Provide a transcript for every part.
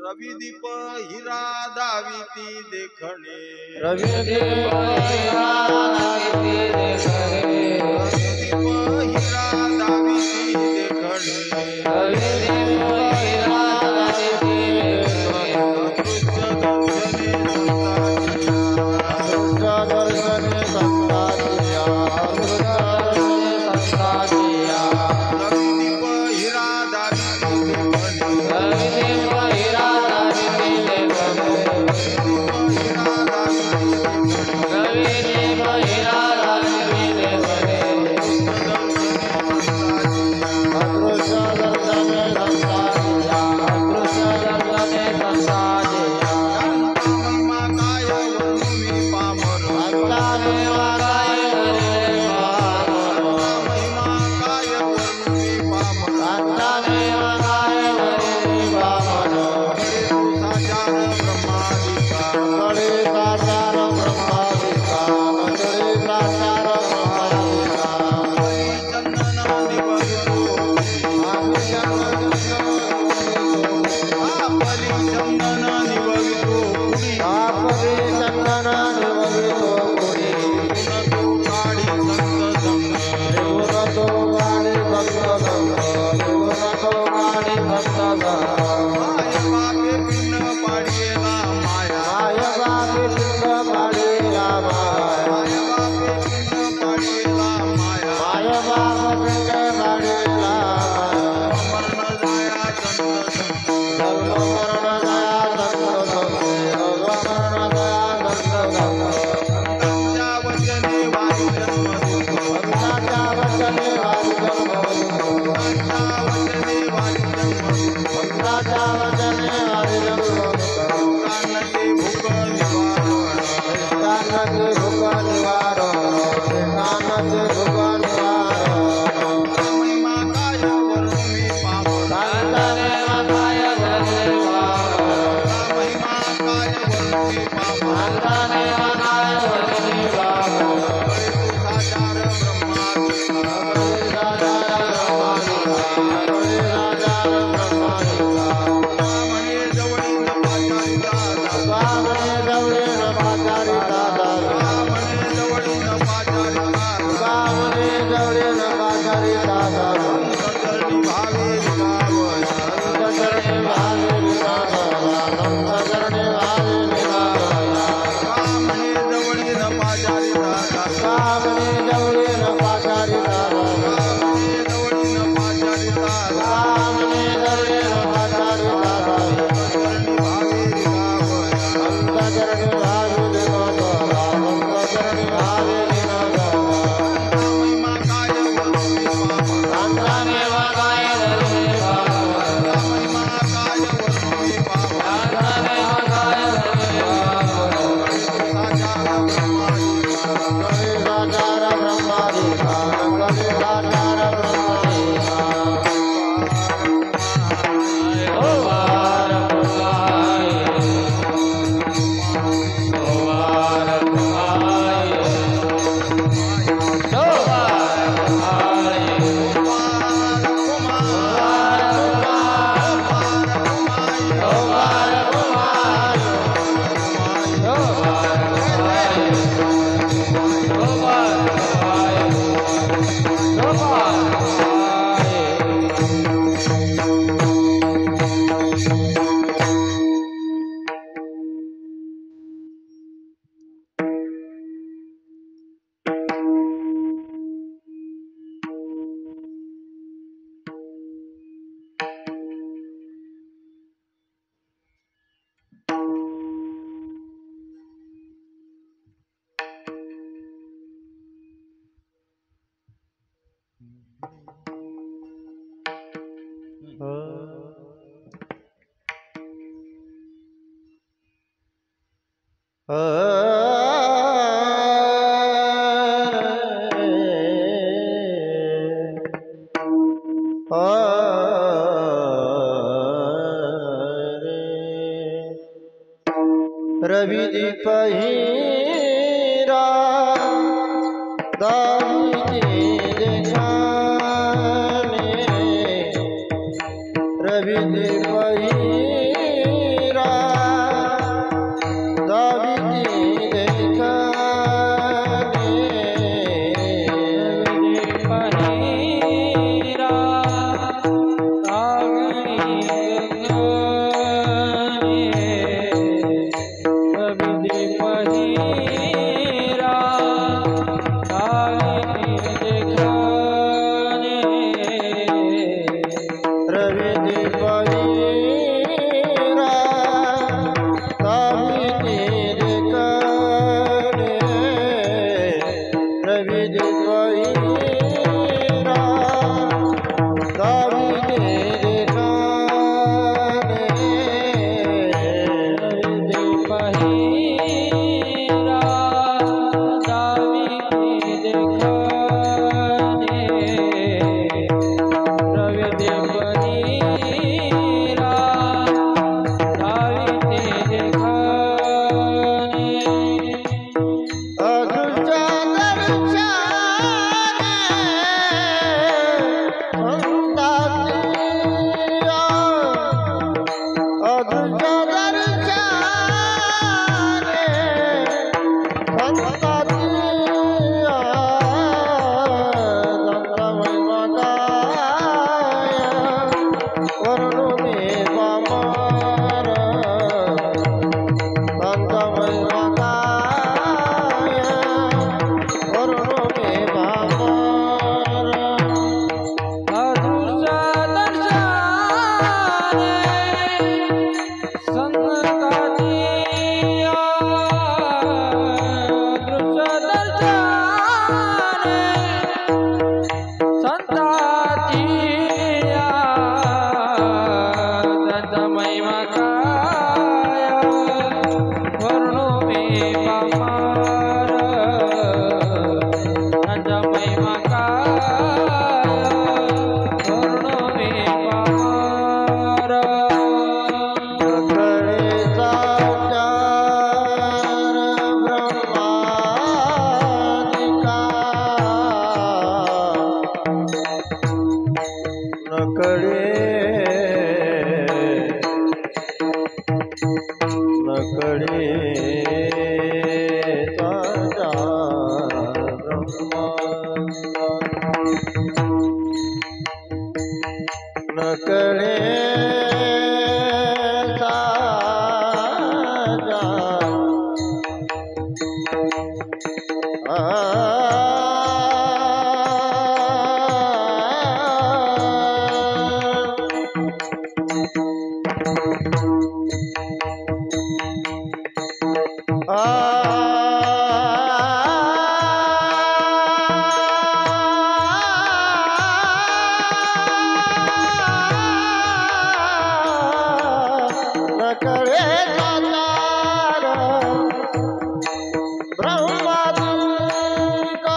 रविदीप हिरा दाविती देखणे रविदीप हिरा दाविती देखणे रविदीप हिरा दाविती देखणे आपली चंदन निववितो कुणी आपले चंदन निववितो कुणी तो काढी संत संग तो गाडी भक्त संग तो गाडी भक्त संग माय बापे पिंड पाडियेला माया माय बापे पिंड पाडियेला माया माय बापे पिंड पाडियेला माया माय बाप पिंड पाडियेला मरण जाया संत संग धर्म मरण जाया संत संग मरण जाया संत संग संतांच्या वचने वारी जन्म दुःख संतांच्या वचने वारी जन्म संतांच्या वचने वारी जन्म दुःख संतांच्या वचने वारी जन्म कानके भूक निवारण कानके भूक निवारण कानके भूक निवारण महिमा काय वरून मी पावन कांतने माय धन्यवाद महिमा काय वरून मी पावन कांतने माय धन्यवाद साचार ब्रह्मा म्हणे जवळील पाचारी दादा म्हणे जवळील पाचारी दादा अंतरणी भावे म्हणे जवळील पाचारी दादा म्हणे जवळील पाचारी दादा अंतरणी भावे महिमा काय वरून मी पावन महिमा काय वरून मी पावन साचार रवि दीप हीरा दावी देखाने रवि दीप हीरा दावी देखाने रवि देव हीरा विरणे साजा करे दातार ब्रह्मादिक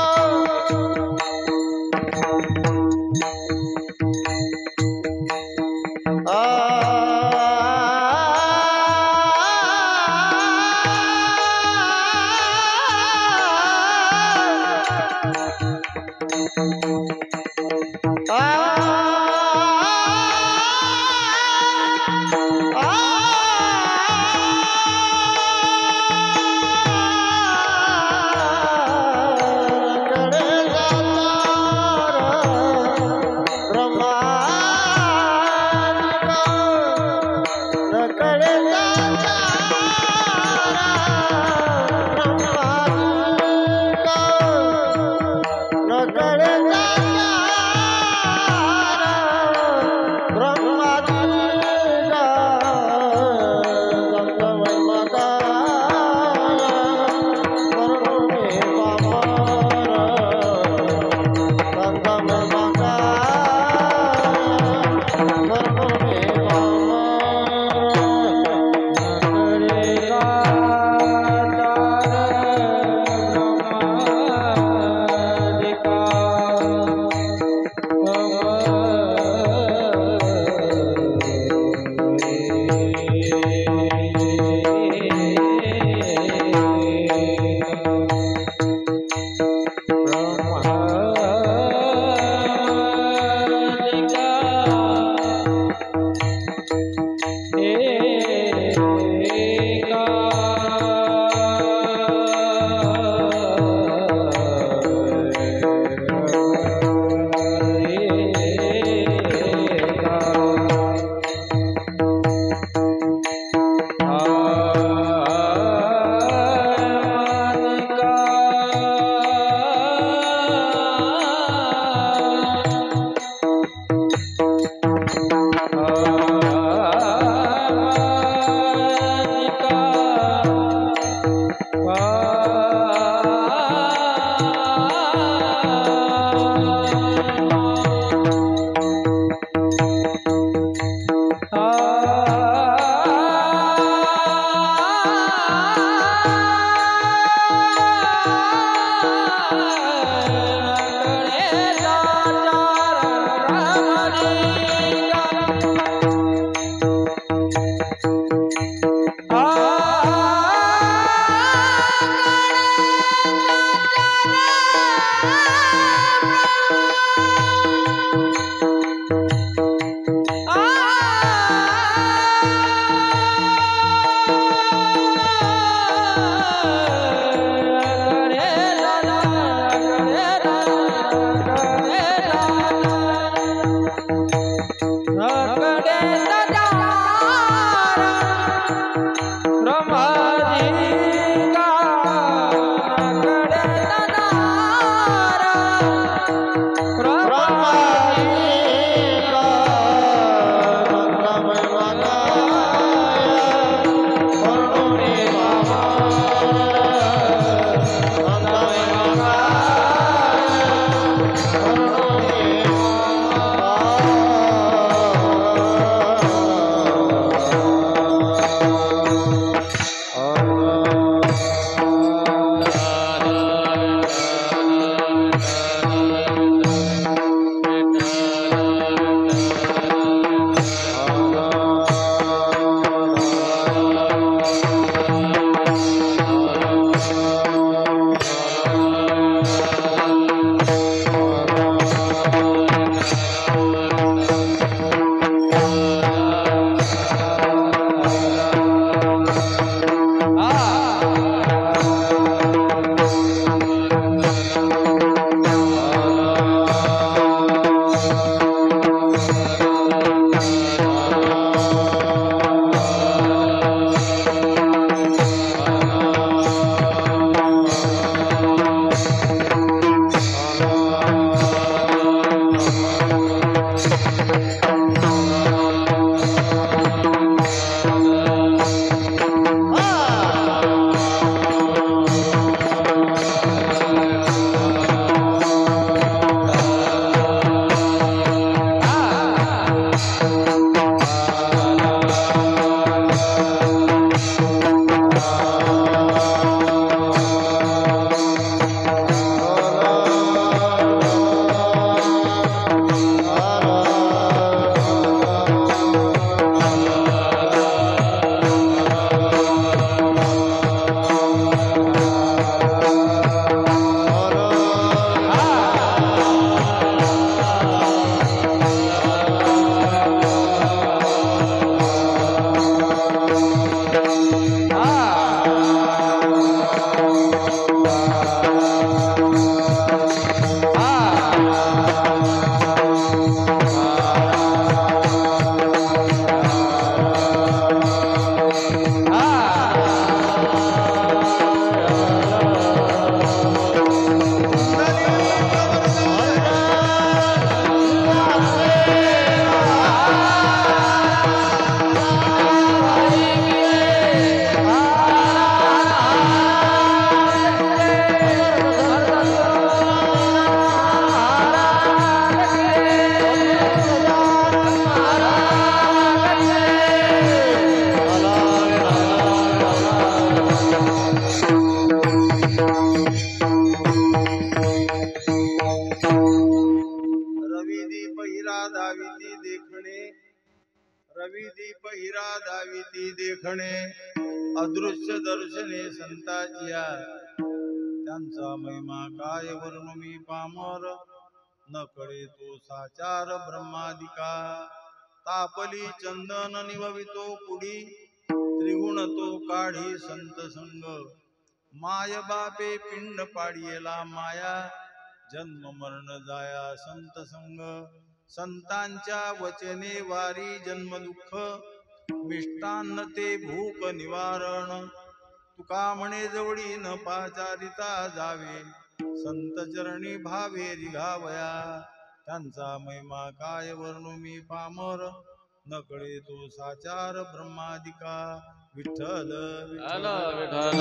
रवी दीप हिरा दाविती देखणे अदृश्य दर्शने संताचिया त्यांचा महिमा काय वर्णू मी पामर न कळे तो साचार ब्रह्मादिका तापली चंदन निववितो पुढी त्रिगुण तो काढी संत संग माय बापे पिंड पाडियेला माया जन्म मरण जाया संत संग संतांच्या वचने वारी जन्म दुःख मिष्टान्न ते भूक निवारण तुका म्हणे जवळी न पाचारिता जावे संत चरणी भावे रिघावया त्यांचा महिमा काय वर्णू मी पामर न कळे तो साचार ब्रह्मादिका विठ्ठल विठ्ठल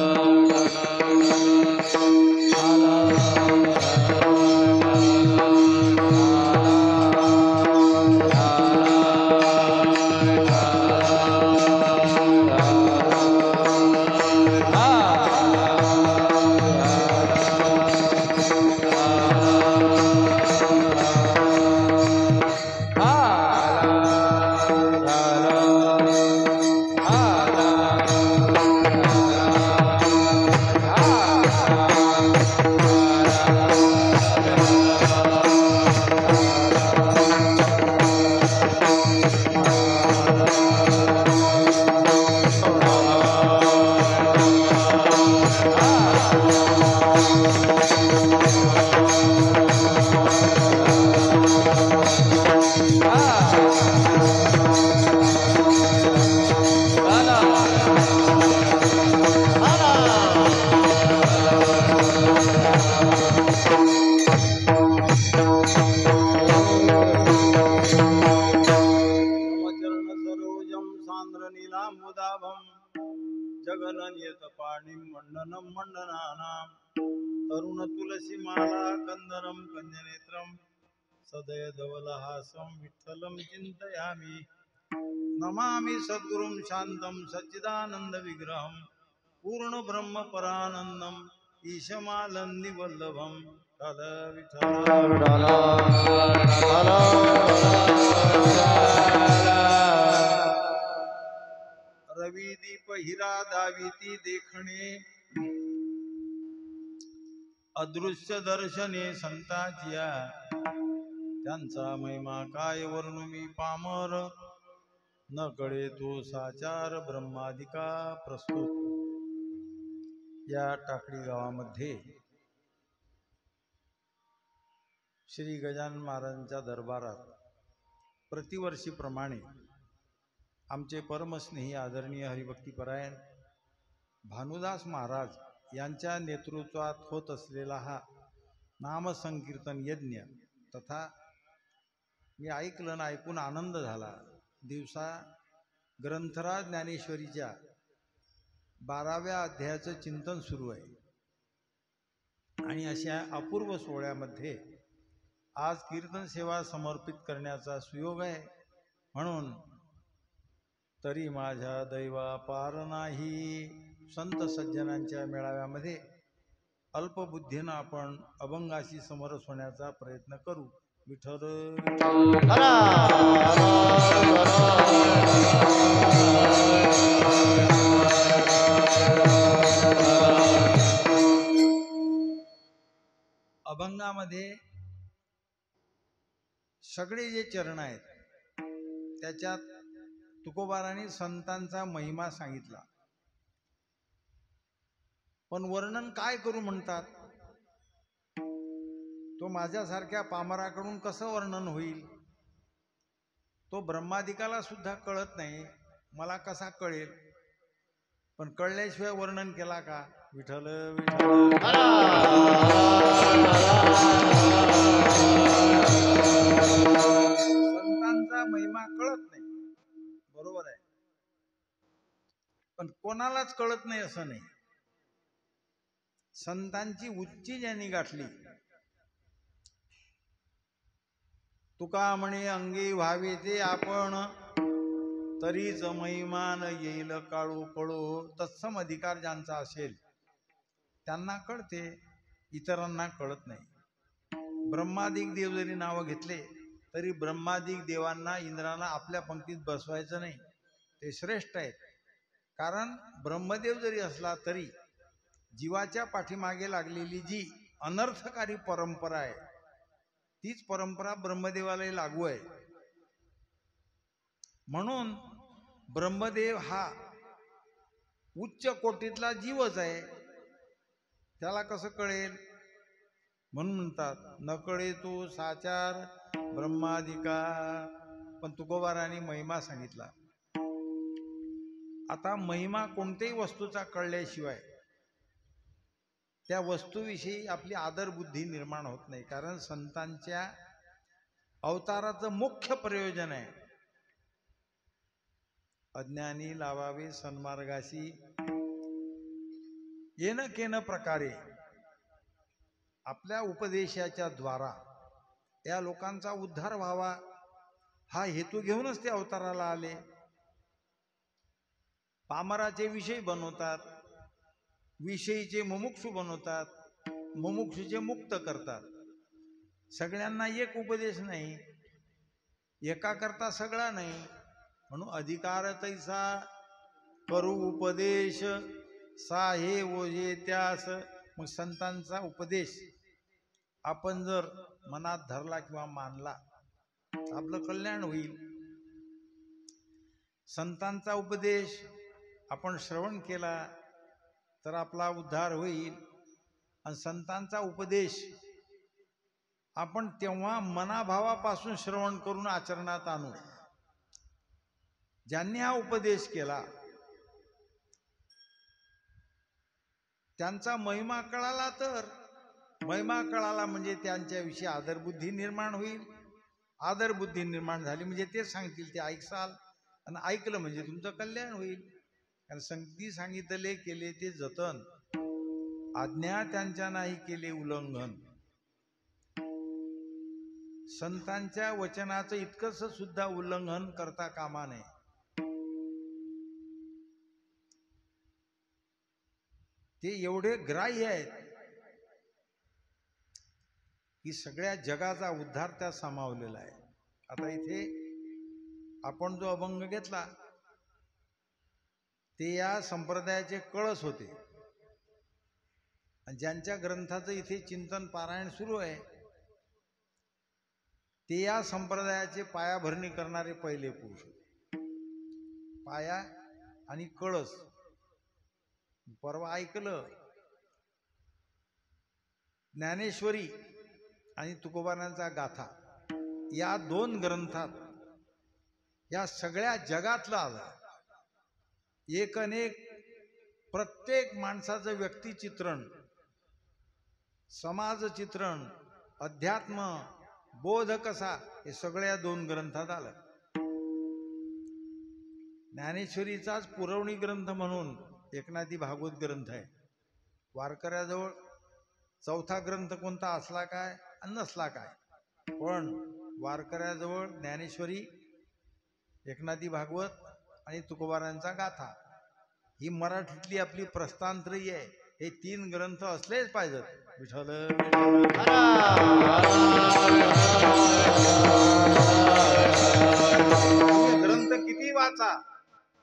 जगननियत पाणिं मंडनं मंडनानां तरुण तुलसी माला कंदरं कंजनेत्रं सदय धवलहासं विठ्ठलं चिन्तयामि नमामि सद्गुरुं शान्तं सच्चिदानन्द विग्रहं पूर्ण ब्रह्म परानन्दं ईशमालन्नि वल्लभं रवी दीप हिरा दाविती देखणे अदृश्य दर्शने संताचिया त्यांचा महिमा काय वर्णू मी पामर न कळे तो साचार ब्रह्मादिका प्रस्तुत या टाकळी गावामध्ये श्री गजानन महाराजांच्या दरबारात प्रतिवर्षीप्रमाणे आमचे परमस्नेही आदरणीय हरिभक्तीपरायण भानुदास महाराज यांच्या नेतृत्वात होत असलेला हा नामसंकीर्तन यज्ञ तथा मी ऐकलं ना ऐकून आनंद झाला. दिवसा ग्रंथराज ज्ञानेश्वरीच्या 12व्या अध्यायाचं चिंतन सुरू आहे आणि अशा अपूर्व सोहळ्यामध्ये आज कीर्तन सेवा समर्पित करण्याचा सुयोग आहे. म्हणून तरी माझ्या दैवा पार नाही संत सज्जनांच्या मेळाव्यामध्ये अल्पबुद्धीनं आपण अभंगाशी समरस होण्याचा प्रयत्न करू. विठ्ठल अभंगामध्ये सगळे जे चरण आहेत त्याच्यात तुकोबारांनी संतांचा महिमा सांगितला, पण वर्णन काय करू म्हणतात. तो माझ्यासारख्या पामराकडून कसं वर्णन होईल. तो ब्रह्मादिकाला सुद्धा कळत नाही, मला कसा कळेल. पण कळल्याशिवाय वर्णन केला का. विठ्ठल संतांचा महिमा कळत नाही, बरोबर आहे, पण कोणालाच कळत नाही असं नाही. संतांची उच्ची ज्यांनी गाठली, तुका म्हणे अंगी व्हावे ते आपण, तरीच महिमान येईल काळू पळो. तत्सम अधिकार ज्यांचा असेल त्यांना कळते, इतरांना कळत नाही. ब्रह्मादिक देव जरी नाव घेतले तरी ब्रह्मादिक देवांना इंद्रांना आपल्या पंक्तीत बसवायचं नाही, ते श्रेष्ठ आहेत. कारण ब्रह्मदेव जरी असला तरी जीवाच्या पाठीमागे लागलेली जी अनर्थकारी परंपरा आहे तीच परंपरा ब्रह्मदेवालाही लागू आहे. म्हणून ब्रह्मदेव हा उच्च कोटीतला जीवच आहे, त्याला कसं कळेल? म्हणून म्हणतात न कळे तू साचार ब्रह्मादिका. पण तुकोबारांनी महिमा सांगितला. आता महिमा कोणत्याही वस्तूचा कळल्याशिवाय त्या वस्तूविषयी आपली आदरबुद्धी निर्माण होत नाही. कारण संतांच्या अवताराचं मुख्य प्रयोजन आहे अज्ञानी लावावे सन्मार्गाशी येन केन प्रकारे. आपल्या उपदेशाच्या द्वारा या लोकांचा उद्धार व्हावा हा हेतू घेऊनच ते अवताराला आले. पामराचे विषय बनवतात, विषयीचे मुमुक्षु बनवतात, मुमुक्षुचे मुक्त करतात. सगळ्यांना एक उपदेश नाही, एका करता सगळा नाही. म्हणून अधिकार तैसा करू उपदेश साहे ओझे त्यास. मग संतांचा उपदेश आपण जर मनात धरला किंवा मानला तर आपलं कल्याण होईल. संतांचा उपदेश आपण श्रवण केला तर आपला उद्धार होईल. आणि संतांचा उपदेश आपण तेव्हा मनाभावापासून श्रवण करून आचरणात आणू. ज्यांनी हा उपदेश केला त्यांचा महिमा कळाला तर महिमा कळाला म्हणजे त्यांच्याविषयी आदरबुद्धी निर्माण होईल. आदरबुद्धी निर्माण झाली म्हणजे ते सांगतील ते ऐकसाल, आणि ऐकलं म्हणजे तुमचं कल्याण होईल. कारण संगती सांगितले केले ते जतन, आज्ञा त्यांच्या नाही केले उल्लंघन. संतांच्या वचनाचं इतकंच सुद्धा उल्लंघन करता कामा नये. ते एवढे ग्राह्य आहेत की सगळ्या जगाचा उद्धार त्यात सामावलेला आहे. आता इथे आपण जो अभंग घेतला ते या संप्रदायाचे कळस होते. आणि ज्यांच्या ग्रंथाचं इथे चिंतन पारायण सुरू आहे ते या संप्रदायाचे पायाभरणी करणारे पहिले पुरुष होते. पाया आणि कळस. परवा ऐकलं ज्ञानेश्वरी आणि तुकोबारांचा गाथा या दोन ग्रंथात या सगळ्या जगातलं आलं एक अनेक प्रत्येक माणसाचं व्यक्तिचित्रण, समाजचित्रण, अध्यात्म, बोध कसा हे सगळ्या दोन ग्रंथात आलं. ज्ञानेश्वरीचाच पुरवणी ग्रंथ म्हणून एकनाथी भागवत ग्रंथ आहे. वारकऱ्याजवळ चौथा ग्रंथ कोणता असला काय आणि नसला काय, पण वारकऱ्याजवळ ज्ञानेश्वरी, एकनाथी भागवत आणि तुकोबारांचा गाथा ही मराठीतली आपली प्रस्थानत्रयी आहे. हे तीन ग्रंथ असलेच पाहिजेत. विठ्ठल ग्रंथ किती वाचा,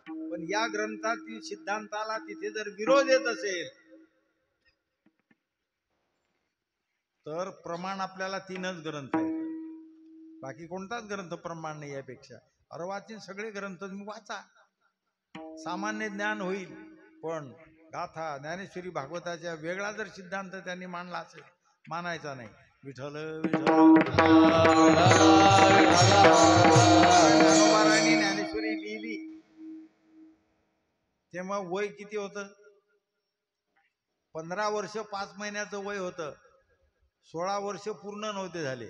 पण या ग्रंथातील सिद्धांताला तिथे जर विरोध येत असेल तर प्रमाण आपल्याला तीनच ग्रंथ आहेत. बाकी कोणताच ग्रंथ प्रमाण नाही यापेक्षा. अर्वाचीन सगळे ग्रंथ तुम्ही वाचा, सामान्य ज्ञान होईल. पण गाथा ज्ञानेश्वरी भागवताच्या वेगळा जर सिद्धांत त्यांनी मांडला असेल मानायचा नाही. विठ्ठल ज्ञानोबारांनी ज्ञानेश्वरी लिहिली तेव्हा वय किती होतं? 15 वर्ष 5 महिन्याचं वय होतं. 16 वर्ष पूर्ण नव्हते झाले.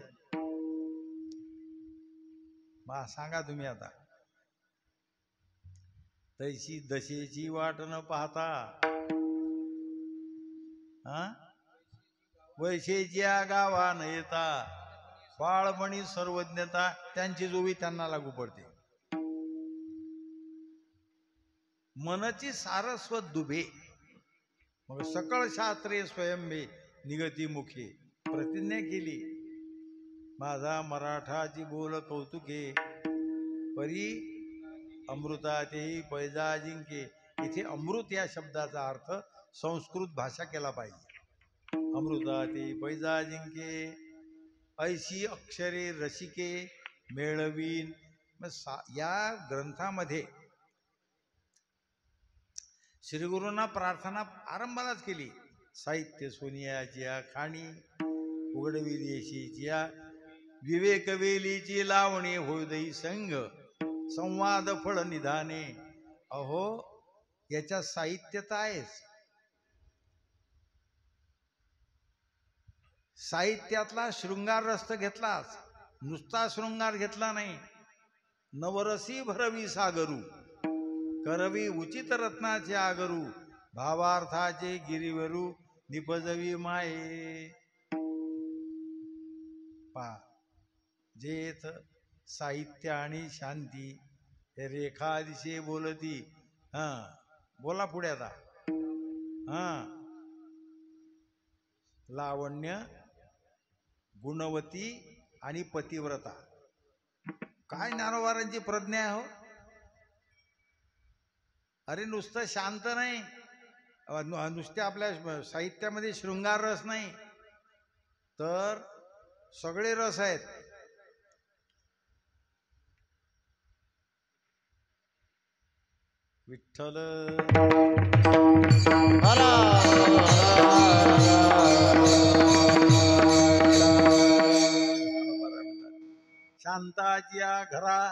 बा सांगा तुम्ही आता. तैशी दशेची वाट न पाहता वैशेच्या गावा न येता बाळमणी सर्वज्ञता त्यांची जोवी त्यांना लागू पडते. मनची सारस्वत दुभे मग सकळ शास्त्रे स्वयंभे निगती मुखे प्रतिज्ञा केली. माझा मराठाची बोल कौतुके परी अमृतातेही पैजा अजिंक्ये. इथे अमृत या शब्दाचा अर्थ संस्कृत भाषा केला पाहिजे. अमृताते पैजा अजिंक्ये ऐशी अक्षरे रसिके मेळवीन. या ग्रंथामध्ये श्रीगुरूंना प्रार्थना आरंभालाच केली. साहित्य सोनियाची खाणी उघडवी देशीची विवेक वेलीची लावणे होदई संग संवाद फळ निधाने. अहो याच्या साहित्यता आहेच. साहित्यातला शृंगार रस घेतलाच, नुसता शृंगार घेतला नाही. नवरसी भरवी सागरू करवी उचित रत्नाचे आगरू भावार्थाचे गिरीवरू निपजवी माये. पा जेथ साहित्य आणि शांती हे रेखा दिशे बोलती. बोला पुढे आता. लावण्य गुणवती आणि पतिव्रता. काय ज्ञानोबारांची प्रज्ञा आहे हो. अरे नुसतं शांत नाही, नुसत्या आपल्या साहित्यामध्ये शृंगार रस नाही, तर सगळे रस आहेत. विठ्ठल शांताच्या घरा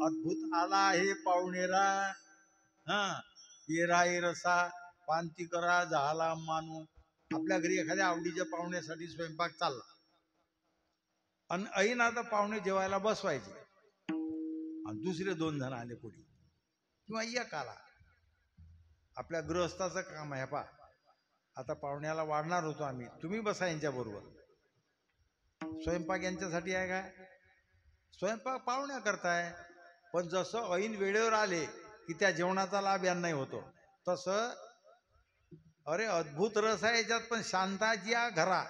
अद्भुत आला हे पाहुणेरा. येराई रसा पांती करा झाला मानू. आपल्या घरी एखाद्या आवडीच्या पाहुण्यासाठी स्वयंपाक चालला आणि ऐन आता पाहुणे जेवायला बसवायचे आणि दुसरे 2 जण आले पुढे किंवा एक आला. आपल्या गृहस्थाचं काम आहे. पा आता पाहुण्याला वाढणार होतो आम्ही, तुम्ही बसा यांच्या बरोबर. स्वयंपाक यांच्यासाठी आहे काय? स्वयंपाक पाहुण्या करताय. पण जसं ऐन वेळेवर आले की त्या जेवणाचा लाभ यांनाही होतो, तसं अरे अद्भुत रस आहे याच्यात. पण शांताची या घरा.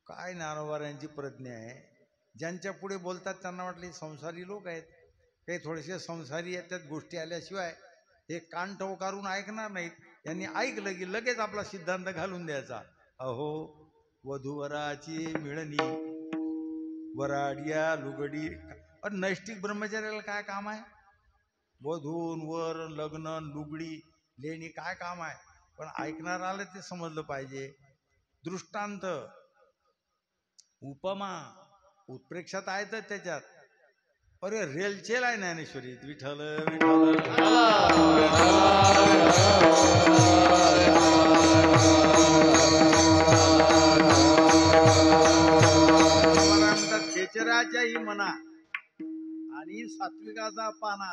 काय ज्ञानोबा यांची प्रज्ञा आहे. ज्यांच्या पुढे बोलतात त्यांना वाटले संसारी लोक आहेत, काही थोडेसे संसारी आहेत. त्यात गोष्टी आल्याशिवाय हे कान टवकारून ऐकणार नाहीत. यांनी ऐकलं की लगेच आपला सिद्धांत घालून द्यायचा. अहो वधूवराची मिळणी वराडिया लुगडी. नैष्टिक ब्रह्मचार्याला काय काम आहे? वधून वर लग्न लुगडी लेणी काय काम आहे? पण ऐकणाराला ते समजलं पाहिजे. दृष्टांत उपमा उत्प्रेक्षात आहेत त्याच्यात. अरे रेलचेल आहे ज्ञानेश्वरीत. विठ्ठल विठ्ठल खेचराच्याही मना आणि सात्विकाचा पाना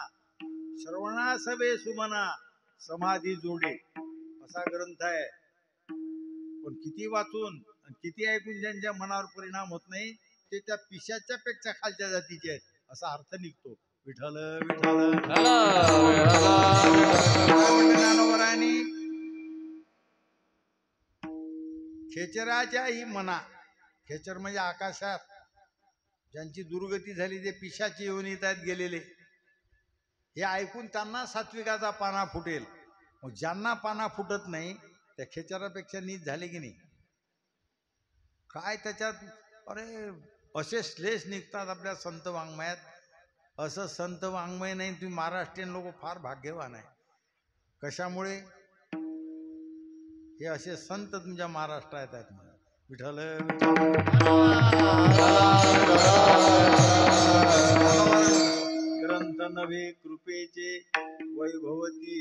श्रवणा सवे सुमना समाधी जोडे असा ग्रंथ आहे. पण किती वाचून किती ऐकून ज्यांच्या मनावर परिणाम होत नाही ते त्या पिशाच्या पेक्षा खालच्या जातीचे आहेत असा अर्थ निघतो. विठ्ठल विठ्ठल ज्ञानोबरांनी खेचराच्याही मना. खेचर म्हणजे आकाशात ज्यांची दुर्गती झाली, जे पिशाची योनीतात गेलेले, हे ऐकून त्यांना सात्विकाचा पाना फुटेल. मग ज्यांना पाना फुटत नाही त्या खेचरापेक्षा नीच झाले की नाही? काय त्याच्यात अरे असे श्लेष निघतात आपल्या संत वाङ्मयात. असं संत वाङ्मय नाही. तुम्ही महाराष्ट्रीयन लोक फार भाग्यवान आहे. कशामुळे? हे असे संत तुमच्या महाराष्ट्रात आहेत म्हणा. विठ्ठल ग्रंथ नव्हे कृपेचे वैभवती.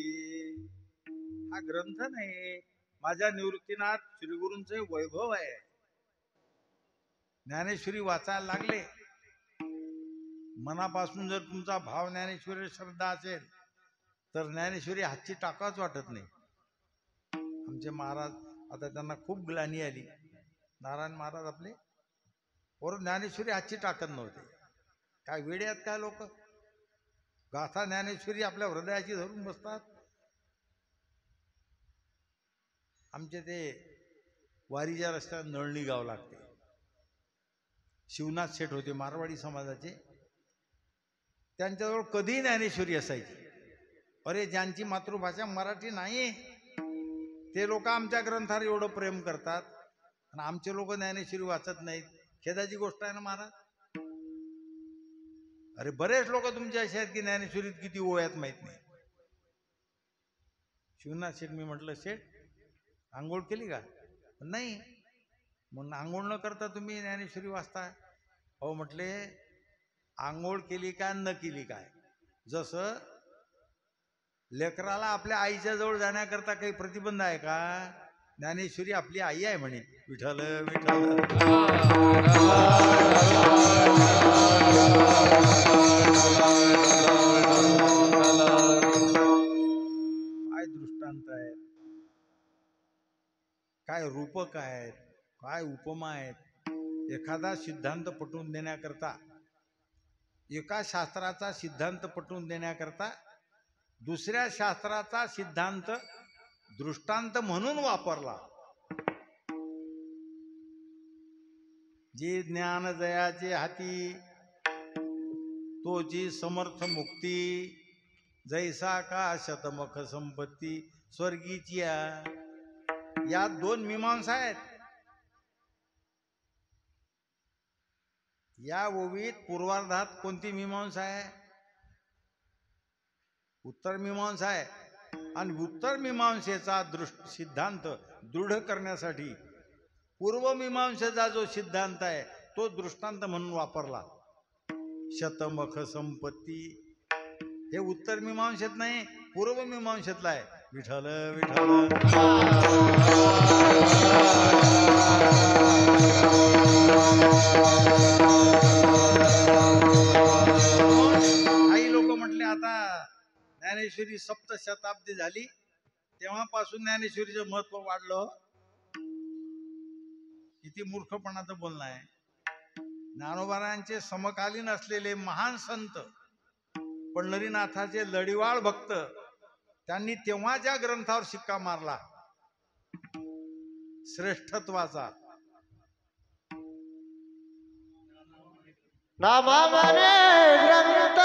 हा ग्रंथ नाही, माझ्या निवृत्तीनाथ श्रीगुरूंचे वैभव आहे. ज्ञानेश्वरी वाचायला लागले, मनापासून जर तुमचा भाव ज्ञानेश्वरी श्रद्धा असेल तर ज्ञानेश्वरी हातची टाकाच वाटत नाही. आमचे महाराज आता त्यांना खूप ग्लानी आली. नारायण महाराज आपले वरून ज्ञानेश्वरी हातची टाकत नव्हते. काय वेडे आहेत काय लोक? गाथा ज्ञानेश्वरी आपल्या हृदयाची धरून बसतात. आमचे ते वारीच्या रस्त्यात नळणी गाव लागते. शिवनाथ शेठ होते मारवाडी समाजाचे. त्यांच्याजवळ कधीही ज्ञानेश्वरी असायची. अरे ज्यांची मातृभाषा मराठी नाही ते लोक आमच्या ग्रंथावर एवढं प्रेम करतात आणि आमचे लोक ज्ञानेश्वरी वाचत नाहीत. खेदाची गोष्ट आहे ना महाराज. अरे बरेच लोक तुमचे असे आहेत की ज्ञानेश्वरीत किती ओळ्यात माहीत नाही. शिवनाथ शेठ मी म्हटलं शेठ आंघोळ केली का? नाही. मग आंघोळ न करता तुम्ही ज्ञानेश्वरी वाचता? अहो म्हटले आंघोळ केली का न केली काय, जसं लेकराला आपल्या आईच्या जवळ जाण्याकरता काही प्रतिबंध आहे का? ज्ञानेश्वरी आपली आई आहे म्हणे. विठ्ठल विठ्ठल काय दृष्टांत आहेत, काय रूपक आहेत, काय उपमा आहेत. एखादा सिद्धांत पटवून देण्याकरता, एका शास्त्राचा सिद्धांत पटवून देण्याकरता दुसऱ्या शास्त्राचा सिद्धांत दृष्टांत म्हणून वापरला. जी ज्ञान जयाचे हाती तोची समर्थ मुक्ती, जैसा का शतमुख संपत्ती स्वर्गीची. या दोन मीमांसा आहेत. या ओवीत पूर्वार्धात कोणती मीमांसा आहे? उत्तर मीमांसा आहे. आणि उत्तर मीमांसेचा सिद्धांत दृढ करण्यासाठी पूर्व मीमांसेचा जो सिद्धांत आहे तो दृष्टांत म्हणून वापरला. शतमुख संपत्ती हे उत्तर मीमांसेत नाही, पूर्व मीमांसेतला आहे. विठ्ठल विठ्ठल काही लोक म्हटले आता ज्ञानेश्वरी सप्तशताब्दी झाली तेव्हापासून ज्ञानेश्वरीचं महत्व वाढलं. किती मूर्खपणाचं बोलणं आहे. ज्ञानोबारांचे समकालीन असलेले महान संत पंढरीनाथाचे लढीवाळ भक्त त्यांनी तेव्हा ज्या ग्रंथावर शिक्का मारला श्रेष्ठत्वाचा, नामाने ग्रंथ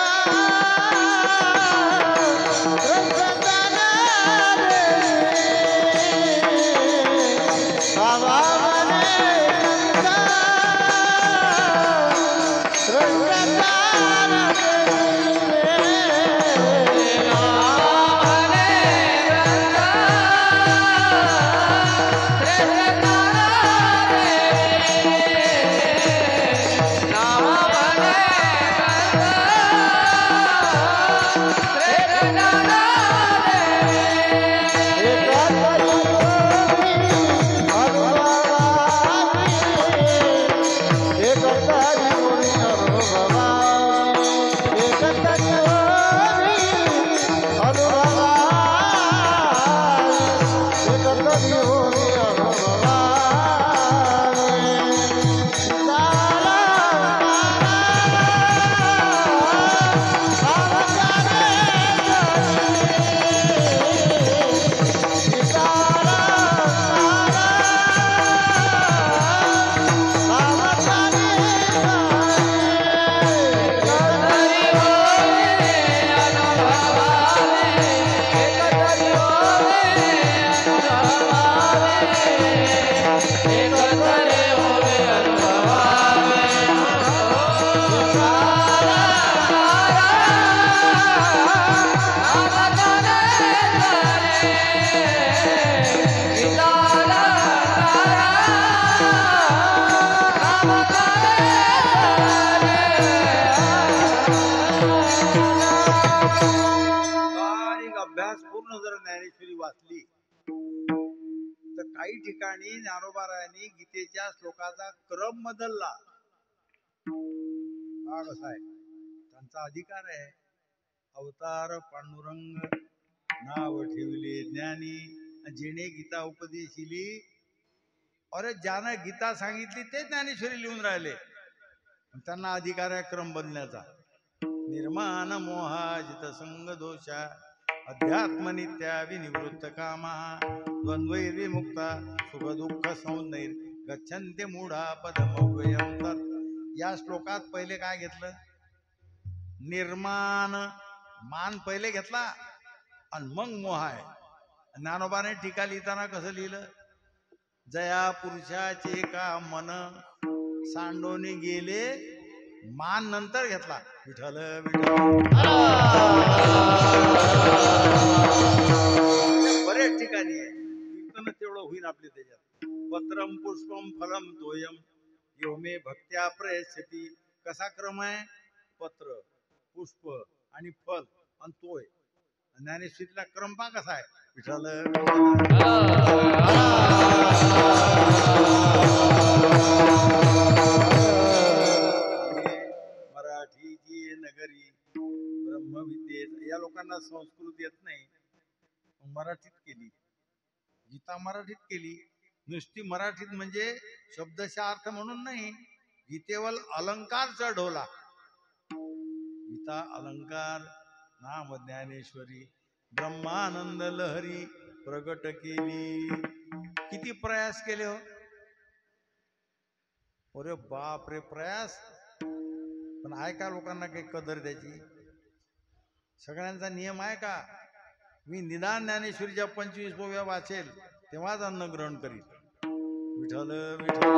काही ठिकाणी ज्ञानोबारायांनी गीतेच्या श्लोकाचा क्रम बदलला. हा कसा आहे, त्यांचा अधिकार आहे. अवतार पांडुरंग नाव ठेवले ज्ञानी, जेणे गीता उपदेशिली. अरे ज्यानं गीता सांगितली ते ज्ञानेश्वरी लिहून राहिले, त्यांना अधिकार आहे क्रम बदलण्याचा. निर्माण मोहाजित संग दोषा अध्यात्म नित्या विनिवृत्त कामा द्वंद्वैर्विमुक्ता सुख दुःख संनैर गच्छन्ते मूढा पदमव्ययं तत् या श्लोकात पहिले काय घेतलं? निर्माण, मान पहिले घेतला आणि मग मोह आहे. ज्ञानोबाने टीका लिहिताना कसं लिहिलं? जया पुरुषाचे का मन सांडोने गेले, मान नंतर घेतला. विठ्ठल विठ्ठल बरेच ठिकाणी आहे. कीर्तन तेवढं होईल आपले त्याच्यात. पत्रम पुष्पम फलम तोयम यो मे भक्त्या प्रयस्यती. कसा क्रम आहे? पत्र, पुष्प आणि फल आणि तोय. ज्ञानेश्वरीला क्रम पा कसा आहे? विठ्ठल मराठीची नगरी ब्रह्मविद्ये. या लोकांना संस्कृत येत नाही, मराठीत केली. गीता मराठीत केली. नुसती मराठीत म्हणजे शब्दशः अर्थ म्हणून नाही. गीतेवर अलंकार चढवला. गीता अलंकार नाम ज्ञानेश्वरी ब्रह्मानंद लहरी प्रगट केली. किती प्रयास केले हो. अरे बाप रे, प्रयास. पण आहे का लोकांना काही कदर त्याची? सगळ्यांचा नियम आहे का? मी निदान ज्ञानेश्वरीच्या 25 ओव्या वाचेल तेव्हाच अन्न ग्रहण करील. विठ्ठल विठ्ठल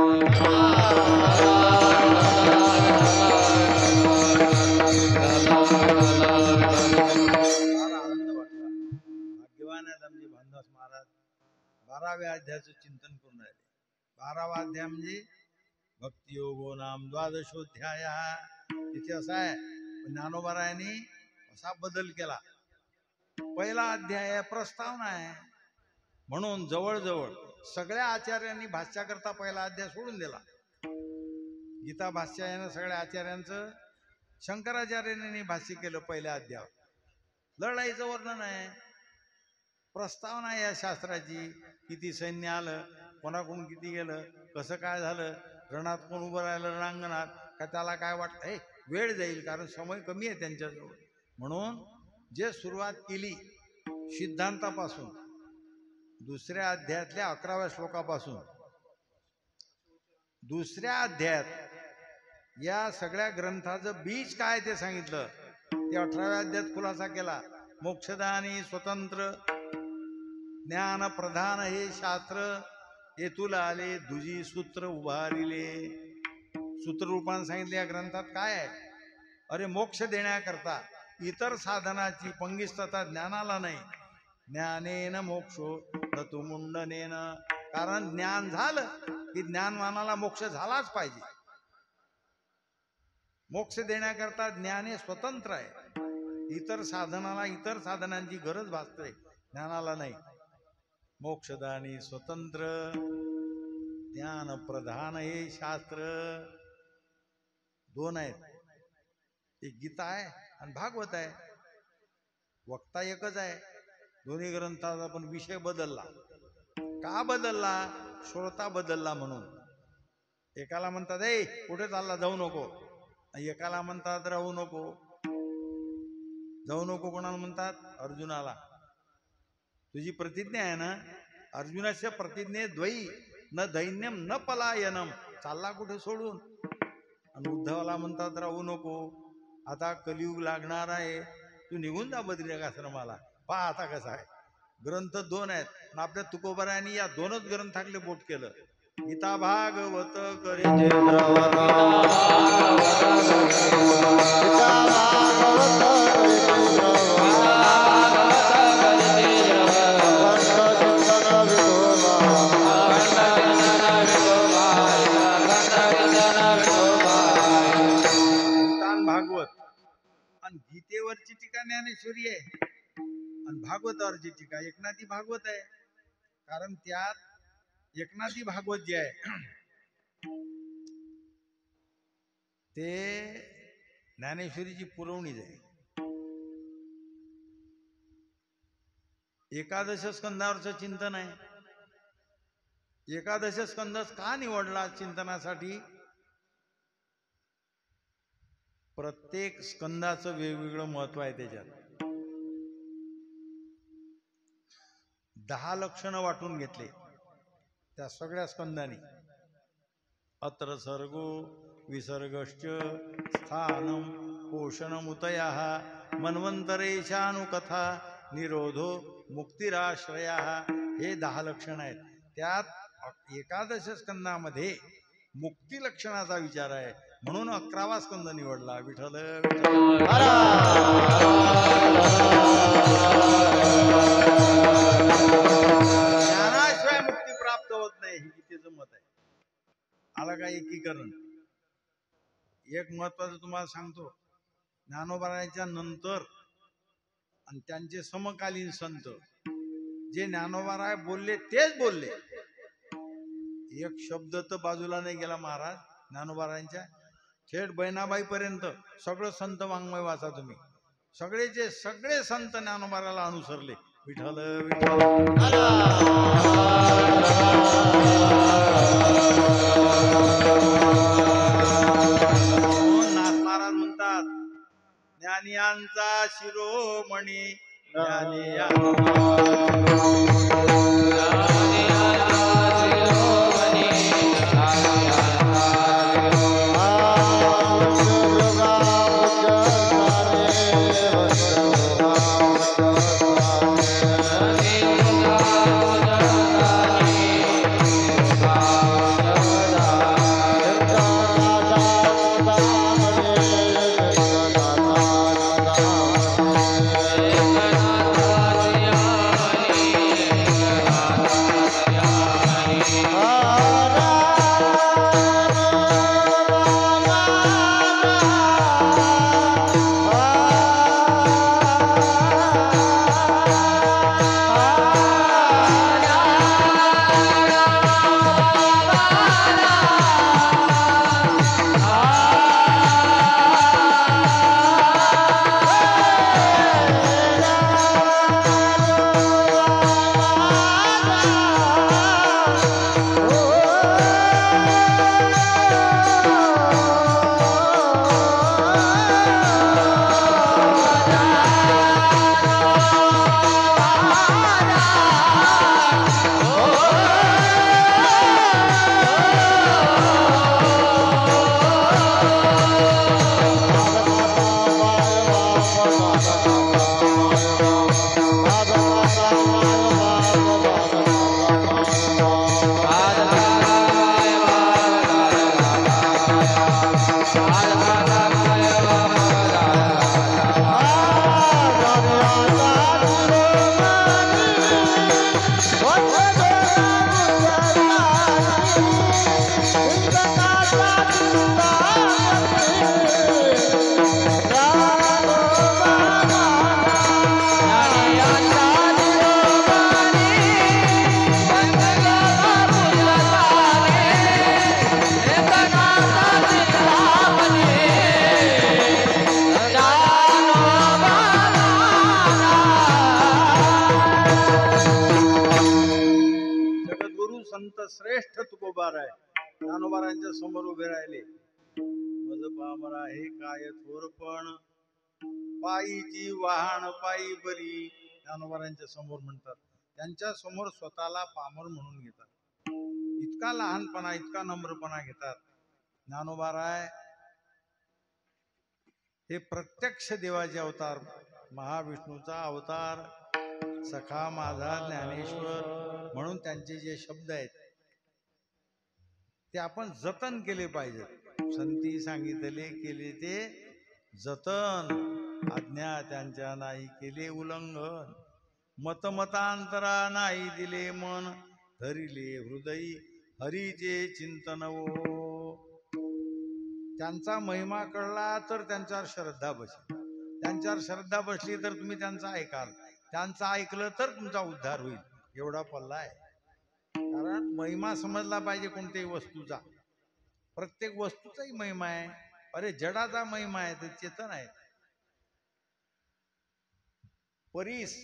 आनंद वाटला. भाग्यवान आहेत आमचे भानदास महाराज. 12व्या अध्यायाचं चिंतन करून राहिले. 12वा अध्याय म्हणजे भक्तियोगो नाम द्वादशोध्याय. तिथे असा आहे, ज्ञानोबारायांनी असा बदल केला. पहिला अध्याय प्रस्तावना आहे, म्हणून जवळजवळ सगळ्या आचार्यांनी भाष्याकरता पहिला अध्याय सोडून दिला. गीता भाष्य आहे ना सगळ्या आचार्यांचं. शंकराचार्यांनी भाष्य केलं पहिल्या अध्यायावर. लढाईचं वर्णन आहे, प्रस्तावना आहे या शास्त्राची. किती सैन्य आलं, कोणाकडून किती गेलं, कसं काय झालं, रणात कोण उभं राहिलं, रणांगणात का, त्याला काय वाटतं. हे वेळ जाईल कारण समय कमी आहे त्यांच्याजवळ. म्हणून जे सुरुवात केली सिद्धांतापासून, दुसऱ्या अध्यायातल्या 11व्या श्लोकापासून दुसऱ्या अध्यायात या सगळ्या ग्रंथाचं बीज काय ते सांगितलं. ते 18व्या अध्यायात खुलासा केला. मोक्षदानी स्वतंत्र ज्ञान प्रधान हे शास्त्र येथून आले दुजी सूत्र उभारिले. सूत्ररूपाने सांगितले या ग्रंथात काय आहे. अरे मोक्ष देण्याकरता इतर साधनाची पंगिस्तता ज्ञानाला नाही. ज्ञानेन मोक्षो तू मुंडनेन. कारण ज्ञान झालं की ज्ञानवानाला मोक्ष झालाच पाहिजे. मोक्ष देण्याकरता ज्ञान हे स्वतंत्र आहे. इतर साधनाला, इतर साधनांची गरज भासते, ज्ञानाला नाही. मोक्षदानी स्वतंत्र ज्ञान प्रधान हे शास्त्र. दोन आहेत, एक गीता आहे आणि भागवत आहे. वक्ता एकच आहे. दोन्ही ग्रंथाचा पण विषय बदलला. का बदलला? श्रोता बदलला म्हणून. एकाला म्हणतात ए कुठे चालला, जाऊ नको. एकाला म्हणतात राहू नको. जाऊ नको कोणाला म्हणतात? अर्जुनाला. तुझी प्रतिज्ञा आहे ना, अर्जुनाच्या प्रतिज्ञे द्वयी न दैन्यम न पलायनम. चालला कुठे सोडून. आणि उद्धवाला म्हणतात राहू नको, आता कलियुग लागणार आहे, तू निघून जा बद्रिकाश्रमाला. पहा आता कसं आहे. ग्रंथ दोन आहेत, पण आपल्या तुकोबरायांनी या दोनच ग्रंथाकडे बोट केलं. गीता भागवत करे भागवत. आणि गीतेवरची टीका ज्ञानेश्वरी आहे आणि भागवतावरची टीका एकनाथी भागवत आहे. कारण त्यात एकनाथी भागवत जे आहे ते ज्ञानेश्वरीची पुरवणीच आहे. एकादश स्कंदावरचं चिंतन आहे. एकादश स्कंदच का निवडला चिंतनासाठी? प्रत्येक स्कंदाचं वेगवेगळं महत्व आहे. त्याच्यात 10 लक्षणं वाटून घेतले त्या सगळ्या स्कंदांनी. अत्र सर्गो विसर्गश्च स्थानं पोषणमुतयः मन्वंतरेशानुकथा निरोधो मुक्तिराश्रयः. हे 10 लक्षण आहेत. त्यात एकादश स्कंदामध्ये मुक्ती लक्षणाचा विचार आहे, म्हणून 11वा स्कंद निवडला. विठ्ठल ज्ञानाशिवाय मुक्ती प्राप्त होत नाही, हे गीतेचं मत आहे. आला का एकीकरण? एक महत्वाचं तुम्हाला सांगतो. ज्ञानोबारायांच्या नंतर आणि त्यांचे समकालीन संत जे ज्ञानोबाराय बोलले तेच बोलले. एक शब्द तर बाजूला नाही गेला महाराज ज्ञानोबारायांच्या. थेट बहिणाबाई पर्यंत सगळं संत वाङ्मय वाचा तुम्ही. सगळेचे सगळे संत ज्ञानोबाराला अनुसरले. विठ्ठल विठ्ठल. नाथ महाराज म्हणतात, ज्ञानियांचा शिरोमणी ज्ञानिया श्रेष्ठ तुकोबार आहे. ज्ञानोबारांच्या समोर उभे राहिले. मज पामरा हे काय थोरपण पायीची वाहन पायी बरी. ज्ञानोबारांच्या समोर म्हणतात. त्यांच्या समोर स्वतःला पामर म्हणून घेतात. इतका लहानपणा, इतका नम्रपणा घेतात. ज्ञानोबाराय हे प्रत्यक्ष देवाचे अवतार, महाविष्णूचा अवतार, सखा माझा ज्ञानेश्वर म्हणून त्यांचे जे शब्द आहेत ते आपण जतन केले पाहिजेत. संती सांगितले केले ते जतन, आज्ञा त्यांच्या नाही केले उल्लंघन. मतमतांतरा नाही दिले मन, धरिले हृदयी हरीचे चिंतन ओ. त्यांचा महिमा कळला तर त्यांच्यावर श्रद्धा बसली. त्यांच्यावर श्रद्धा बसली तर तुम्ही त्यांचा ऐकाल. त्यांचं ऐकलं तर तुमचा उद्धार होईल. एवढा पल्ला आहे. कारण महिमा समजला पाहिजे कोणत्याही वस्तूचा. प्रत्येक वस्तूचाही महिमा आहे. अरे जडाचा महिमा आहे तर चेतन आहे. परीस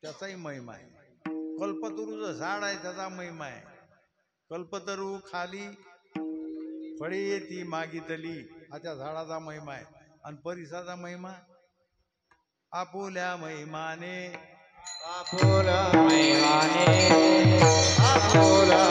त्याचाही महिमा आहे. कल्पतरूचं झाड आहे त्याचा महिमा आहे. कल्पतरू खाली फळे येती मागितली हा त्या झाडाचा महिमा आहे. आणि परिसाचा महिमा आपुल्या महिमाने आपुल्या महिमाने आपुल्या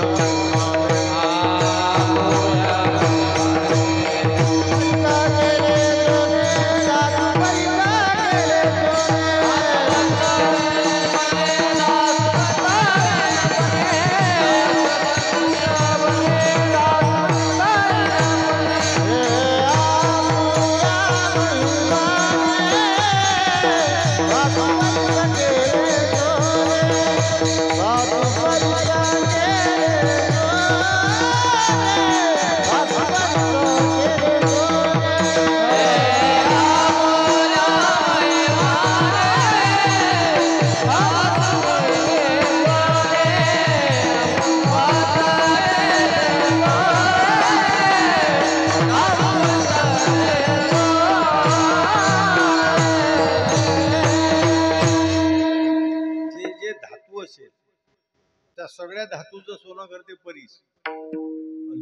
त्या सगळ्या धातूचं सोनं करते परीस.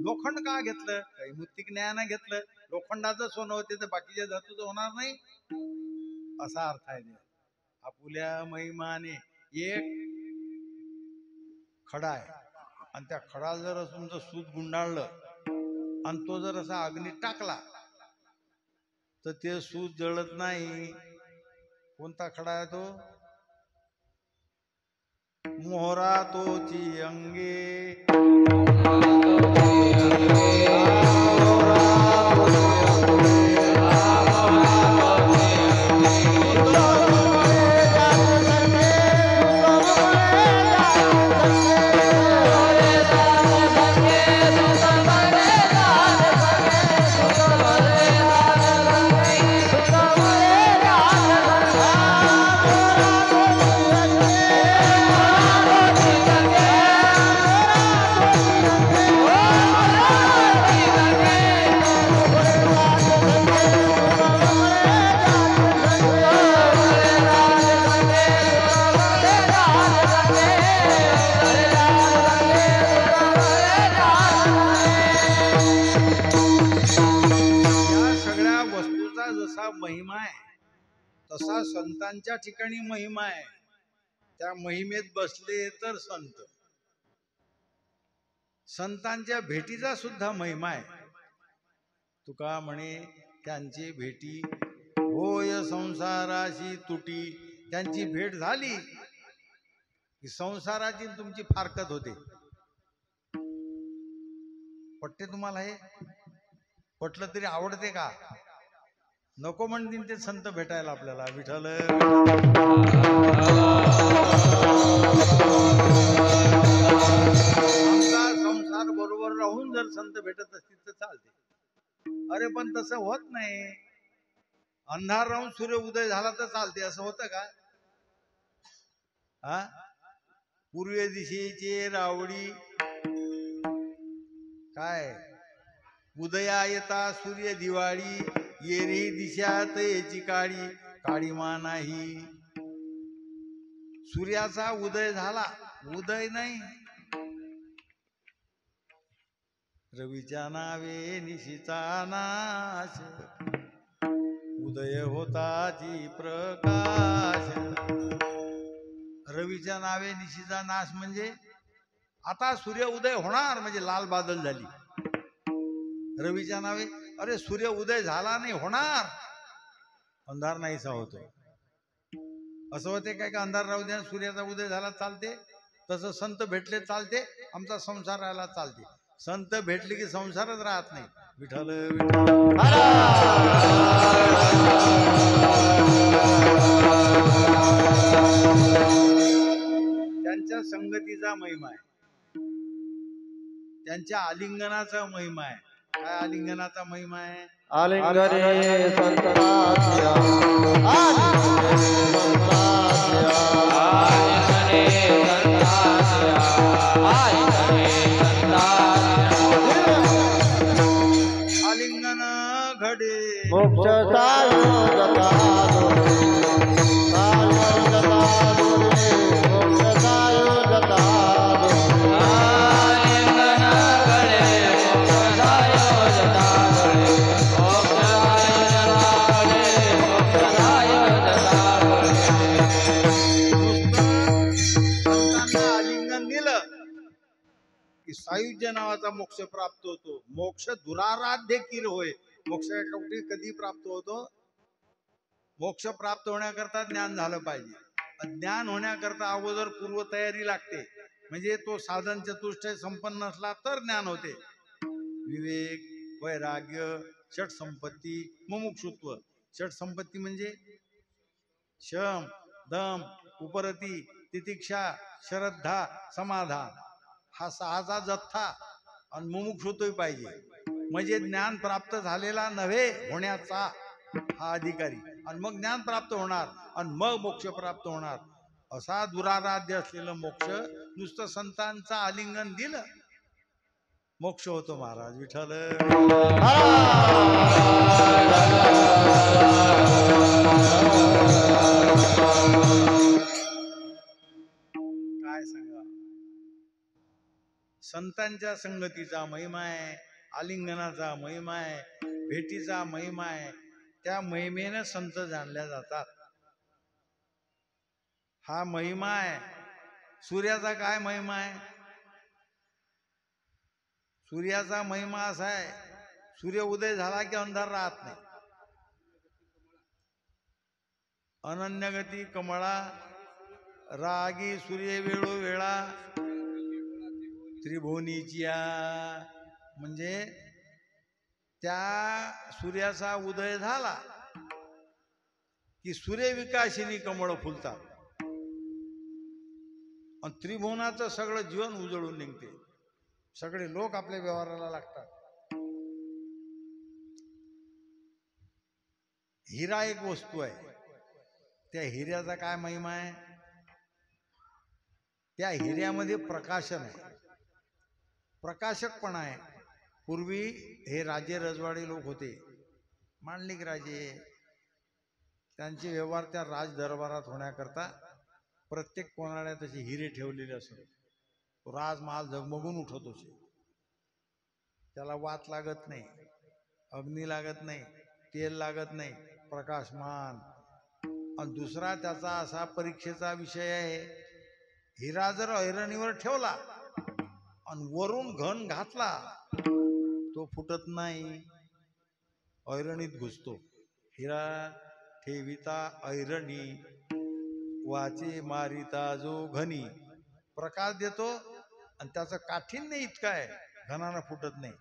लोखंड का घेतलं? काही मुक्तिक न्यायानं घेतलं. लोखंडाचं सोनं होते तर बाकीच्या धातूचं होणार नाही, असा अर्थ आहे. आपुल्या महिमाने एक खडा आहे आणि त्या खडा जर तुमचं सूत गुंडाळलं आणि तो जर असा अग्नीत टाकला तर ते सूत जळत नाही. कोणता खडा आहे तो? मोहरा तोची अंगे, महिमा आहे तसा संतांच्या ठिकाणी महिमा आहे. त्या महिमेत बसले तर संत. संतांच्या भेटीचा सुद्धा महिमा आहे. तुका म्हणे त्यांची भेटी होय संसाराशी तुटी. त्यांची भेट झाली की संसाराची तुमची फारकत होते. पटते तुम्हाला? हे पटलं तरी आवडते का? नको म्हणतील ते संत भेटायला आपल्याला. विठ्ठल आमचा संसार बरोबर राहून जर संत भेटत असतील तर चालते. अरे पण तसं होत नाही. अंधार राहून सूर्य उदय झाला तर चालते असं होतं का? हा, पूर्वे दिशेचे रावडी काय उदया येता सूर्य दिवाळी. येरी दिशात याची काळी काळीमा नाही. सूर्याचा उदय झाला, उदय नाही. रवीच्या नावे निशीचा नाश, उदय होता जी प्रकाश. रवीच्या नावे निशीचा नाश म्हणजे आता सूर्य उदय होणार म्हणजे लाल बादल झाली. रवीच्या नावे अरे सूर्य उदय झाला नाही होणार, अंधार नाहीसा होतोय. असं होते काय का अंधार राहू द्या सूर्याचा उदय झाला चालते? तसं संत भेटले चालते, आमचा संसार राहायला चालते. संत भेटले की संसारच राहत नाही. विठ्ठल त्यांच्या संगतीचा महिमा आहे, त्यांच्या आलिंगनाचा महिमा आहे. काय आलिंगनाचा महिमा आहे? आलिंगने संताच्या, आलिंगन घडे मोक्ष सायोजता सायुज्य नावाचा मोक्ष प्राप्त होतो. मोक्ष दुराराध्य किर होय. मोक्ष कधी प्राप्त होतो? मोक्ष प्राप्त होण्याकरता ज्ञान झालं पाहिजे. ज्ञान होण्याकरता अगोदर पूर्व तयारी लागते. म्हणजे तो साधन चतुष्टय संपन्न असला तर ज्ञान होते. विवेक, वैराग्य, षट संपत्ती, मुमुक्षुत्व. षट संपत्ती म्हणजे शम, दम, उपरती, तितिक्षा, श्रद्धा, समाधान. हा सहाचा जथ्था आणि मुमुक्षुत्व पाहिजे. म्हणजे ज्ञान प्राप्त झालेला नव्हे होण्याचा हा अधिकारी. आणि मग ज्ञान प्राप्त होणार आणि मग मोक्ष प्राप्त होणार. असा दुराराध्य असलेलं मोक्ष नुसतं संतांचं आलिंगन दिलं मोक्ष होतो. महाराज विठ्ठल काय सांगा. संतांच्या संगतीचा महिमा आहे, आलिंगनाचा महिमा आहे, भेटीचा महिमा आहे. त्या महिमेनं संत जाणल्या जातात. हा महिमा आहे. सूर्याचा काय महिमा आहे? सूर्याचा महिमा असा आहे, सूर्य उदय झाला की अंधार राहत नाही. अनन्यगती कमळा रागी सूर्य वेळोवेळा त्रिभुवनीचिया. म्हणजे त्या सूर्याचा उदय झाला की सूर्यविकाशिनी कमळ फुलतात आणि त्रिभुवनाचं सगळं जीवन उजळून निघते. सगळे लोक आपल्या व्यवहाराला लागतात. हिरा एक वस्तू आहे. त्या हिऱ्याचा काय महिमा आहे? त्या हिऱ्यामध्ये प्रकाशन आहे, प्रकाशकपणा आहे. पूर्वी हे राजे रजवाडे लोक होते, मांडलिक राजे. त्यांचे व्यवहार त्या राज दरबारात होण्याकरता प्रत्येक कोणाड्यात असे हिरे ठेवलेले असत. तो राजमहाल झगमगून उठत असे. त्याला वात लागत नाही, अग्नी लागत नाही, तेल लागत नाही, प्रकाशमान. आणि दुसरा त्याचा असा परीक्षेचा विषय आहे, हिरा जर ऐरणीवर ठेवला आणि वरून घन घातला तो फुटत नाही, ऐरणीत घुसतो. हिरा ठेविता ऐरणी वाचे मारिता जो घनी. प्रकाश देतो आणि त्याचं काठिण्य इतकं आहे, घनानं फुटत नाही.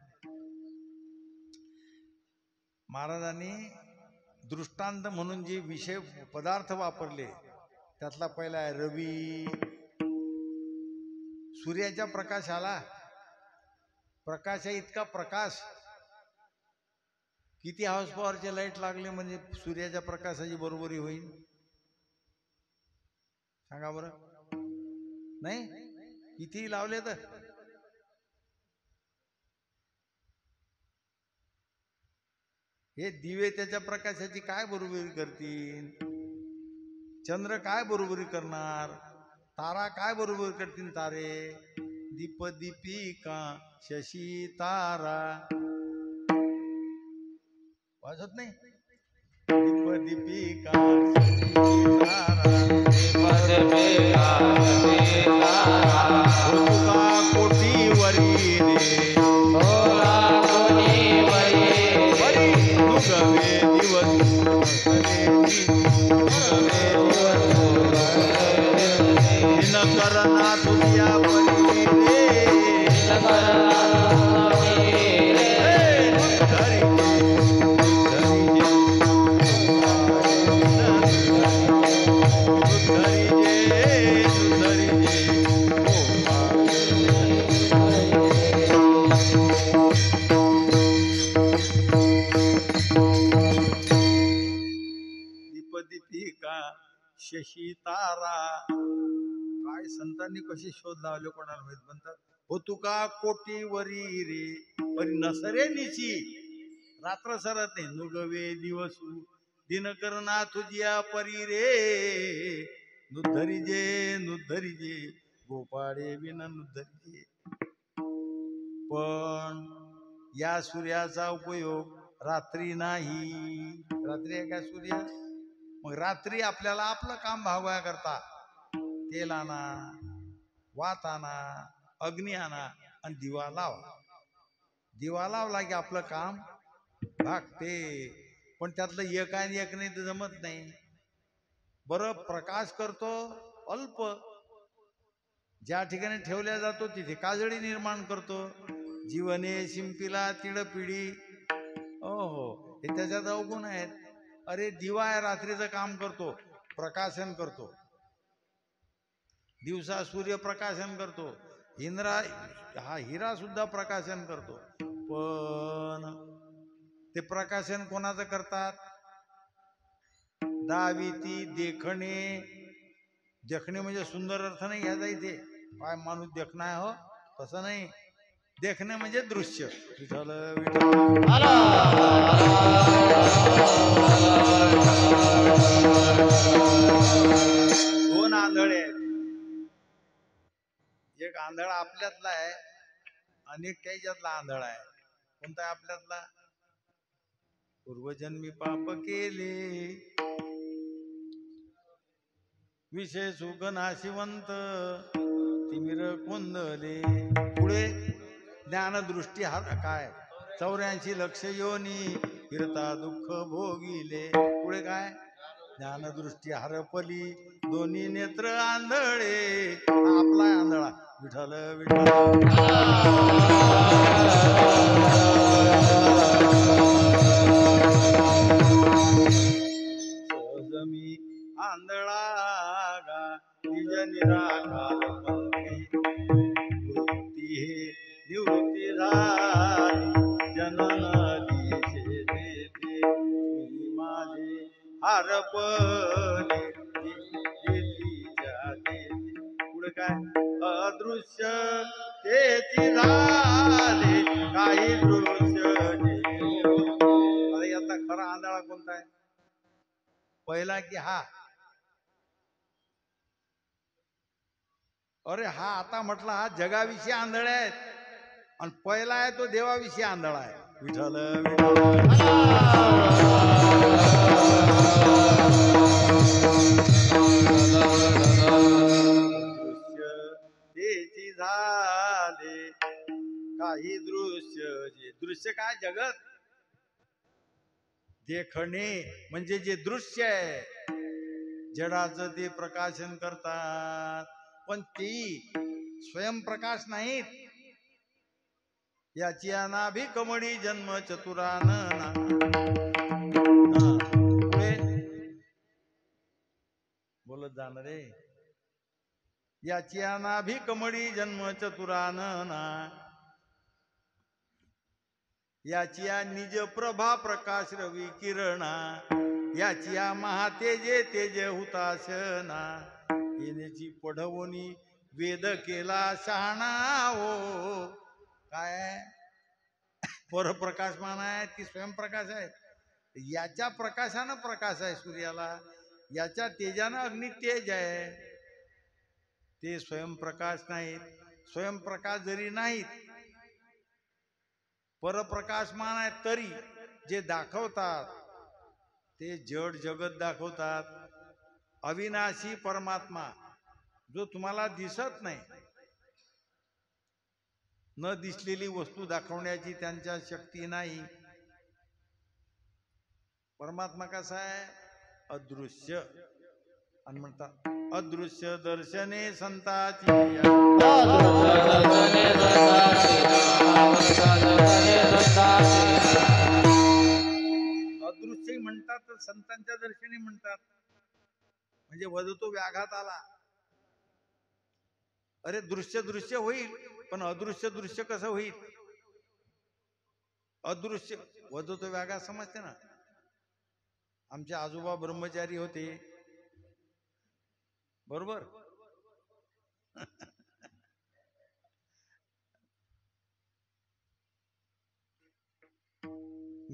महाराजांनी दृष्टांत म्हणून जे विषय पदार्थ वापरले त्यातला पहिला आहे रवी. सूर्याच्या प्रकाशाला, प्रकाशा इतका प्रकाश, किती हाऊस पॉवरचे लाईट लागले म्हणजे सूर्याच्या प्रकाशाची बरोबरी होईल? सांगा बरं. नाही, किती लावले तर हे दिवे त्याच्या प्रकाशाची काय बरोबरी करतील? चंद्र काय बरोबरी करणार? तारा काय बरोबरी करतील? तारे दीप दीपिका शशी तारा वाजत नाही. दीप दीपिका शशी तारा तुका कोटीवरी रे नुगवे दिवस दिनकरना तुझ्या परी शशी तारा. काय संतांनी कसे शोध लावले कोणाला माहित. म्हणतात हो तुका कोटीवरी रे परी नसरे निची. रात्र सरत नाही. नुगवे दिवसू दिनकरना तुझ्या परी रे नुद्धरी जे गोपाळे विन नुद्धरी. पण या सूर्याचा उपयोग रात्री नाही. रात्री आहे का सूर्य? मग रात्री आपल्याला आपलं काम भागवाया करता तेल आणा, वात आणा, अग्नी आणा आणि दिवा लावा. दिवा लावला की आपलं काम भागते. पण त्यातलं एक आणि एक नाही तर जमत नाही. बरं प्रकाश करतो अल्प, ज्या ठिकाणी ठेवल्या जातो तिथे काजळी निर्माण करतो. जीवने शिंपीला तिळ पिढी. हो, हे त्याच्यात अवगुण आहेत. अरे दिवा आहे, रात्रीचं काम करतो, प्रकाशन करतो. दिवसा सूर्य प्रकाशन करतो. हा हिरा सुद्धा प्रकाशन करतो. पण ते प्रकाशन कोणाचं करतात? दाविती देखणे. देखणे म्हणजे सुंदर अर्थ नाही घ्यायचा इथे, काय माणूस देखणा आहे हो, तसं नाही. देखणे म्हणजे दृश्य. विठ्ठल विठ्ठल दोन आंधळे आहेत. एक आंधळा आपल्यातला आहे अनेक काही ज्यातला आंधळा आहे. कोणता आहे आपल्यातला? पूर्वजन्मी पाप केले विषय सुख नाशिवंत तिमिर कोंदले. पुढे ज्ञानदृष्टी हा काय 84 लक्ष योनी फिरता दुःख भोगिले. पुढे काय ज्ञानदृष्टी हरपली दोन्ही नेत्र आंधळे. हा आपला आहे आंधळा. विठ्ठल विठ्ठल सहजमी आंधळा गा निज निराकार वृत्ती हे निवृत्ती झाली जनन दिशे देते मी माझे हरपले पुढे काय अदृश्य तेची झाले काही दृश्य. अरे यातला खरा आंधळा कोणता आहे? पहिला की हा? अरे हा आता म्हटला हा जगाविषयी आंधळे आहेत आणि पहिला आहे तो देवाविषयी आंधळा आहे. विठ्ठल दृश्य झाले काही दृश्य. जे दृश्य काय जगत देखणे म्हणजे जे दृश्य आहे जडाचं ते प्रकाशन करतात पण ती स्वयंप्रकाश नाहीत. याची अनाभी कमळी जन्म चतुरान बोलत जाणार रे. याची अनाभी कमळी जन्म चतुरानना याची निज प्रभा प्रकाश रवी किरणा याची महातेजे तेज हुताशना येण्याची पढवणी वेद केला शहाणा हो. काय परप्रकाशमान आहे ती स्वयंप्रकाश आहे. याच्या प्रकाशानं प्रकाश आहे सूर्याला. याच्या तेजानं अग्नी तेज आहे. ते स्वयंप्रकाश नाहीत. स्वयंप्रकाश जरी नाहीत परप्रकाशमान आहे तरी जे दाखवतात ते जड जगत दाखवतात. अविनाशी परमात्मा जो तुम्हाला दिसत नाही न दिसलेली वस्तू दाखवण्याची त्यांच्या शक्ती नाही. परमात्मा कसा आहे? अदृश्य. आणि म्हणतात अदृश्य दर्शने संताची अदृश्य म्हणतात संतांच्या दर्शनी म्हणतात. म्हणजे वदतो व्याघात आला. अरे दृश्य दृश्य होईल पण अदृश्य दृश्य कसं होईल? अदृश्य वदतो व्याघात समजते ना. आमचे आजोबा ब्रह्मचारी होते बरोबर.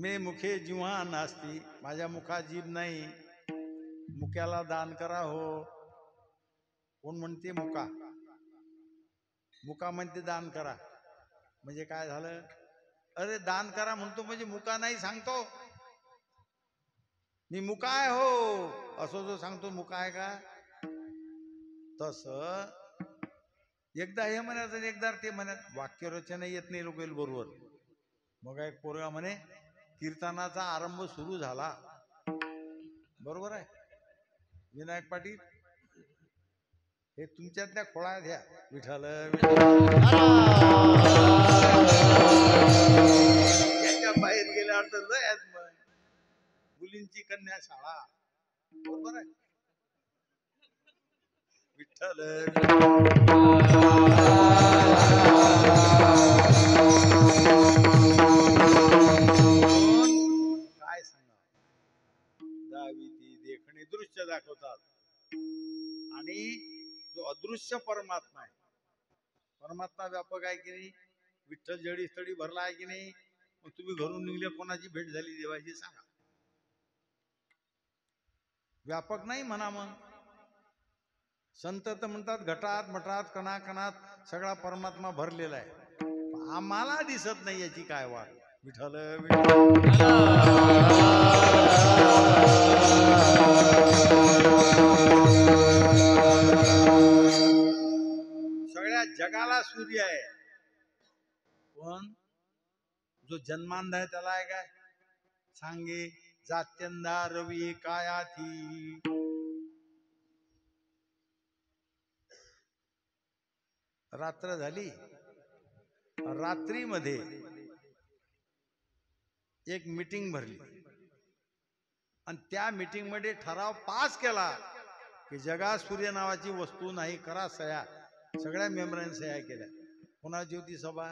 मे मुखे जिव्हा नास्ती माझ्या मुखा जीभ नाही. मुक्याला दान करा हो. कोण म्हणते मुका? मुका म्हणते दान करा. म्हणजे काय झालं? अरे दान करा म्हणतो म्हणजे मुका नाही सांगतो. मी मुका आहे हो असं जो सांगतो मुका आहे का? तस एकदा हे म्हणायचं एकदा ते म्हणत वाक्यरचना येत नाही लोक बरोबर. मग एक पोरगा म्हणे कीर्तनाचा आरंभ सुरू झाला. बरोबर आहे विनायक पाटील हे तुमच्यातल्या खोळा घ्या. विठ्ठल बाहेर गेल्यावर तर लय आहेत मग. मुलींची कन्या शाळा बरोबर आहे. विठ्ठल काय सांगा दावी ती देखणे दृश्य दाखवतात. आणि जो अदृश्य परमात्मा आहे परमात्मा व्यापक आहे की नाही? विठ्ठल जडी स्थळी भरला आहे की नाही? मग तुम्ही घरून निघले कोणाची भेट झाली देवाची सांगा. व्यापक नाही म्हणा. मग संत तर म्हणतात घटात मठात कणाकणात सगळा परमात्मा भरलेला आहे. आम्हाला दिसत नाही याची काय वाट. विठ्ठल विठ्ठल. सगळ्या जगाला सूर्य आहे, पण जो जन्मांध आहे त्याला आहे काय सांगे. जात्यंधा रवी कायाथी. रात्र झाली, रात्रीमध्ये एक मीटिंग भरली आणि त्या मीटिंग मध्ये ठराव पास केला की जगात सूर्य नावाची वस्तू नाही, करा सह्या. सगळ्या मेंबरांनी सह्या केल्या. कोणाची होती सभा?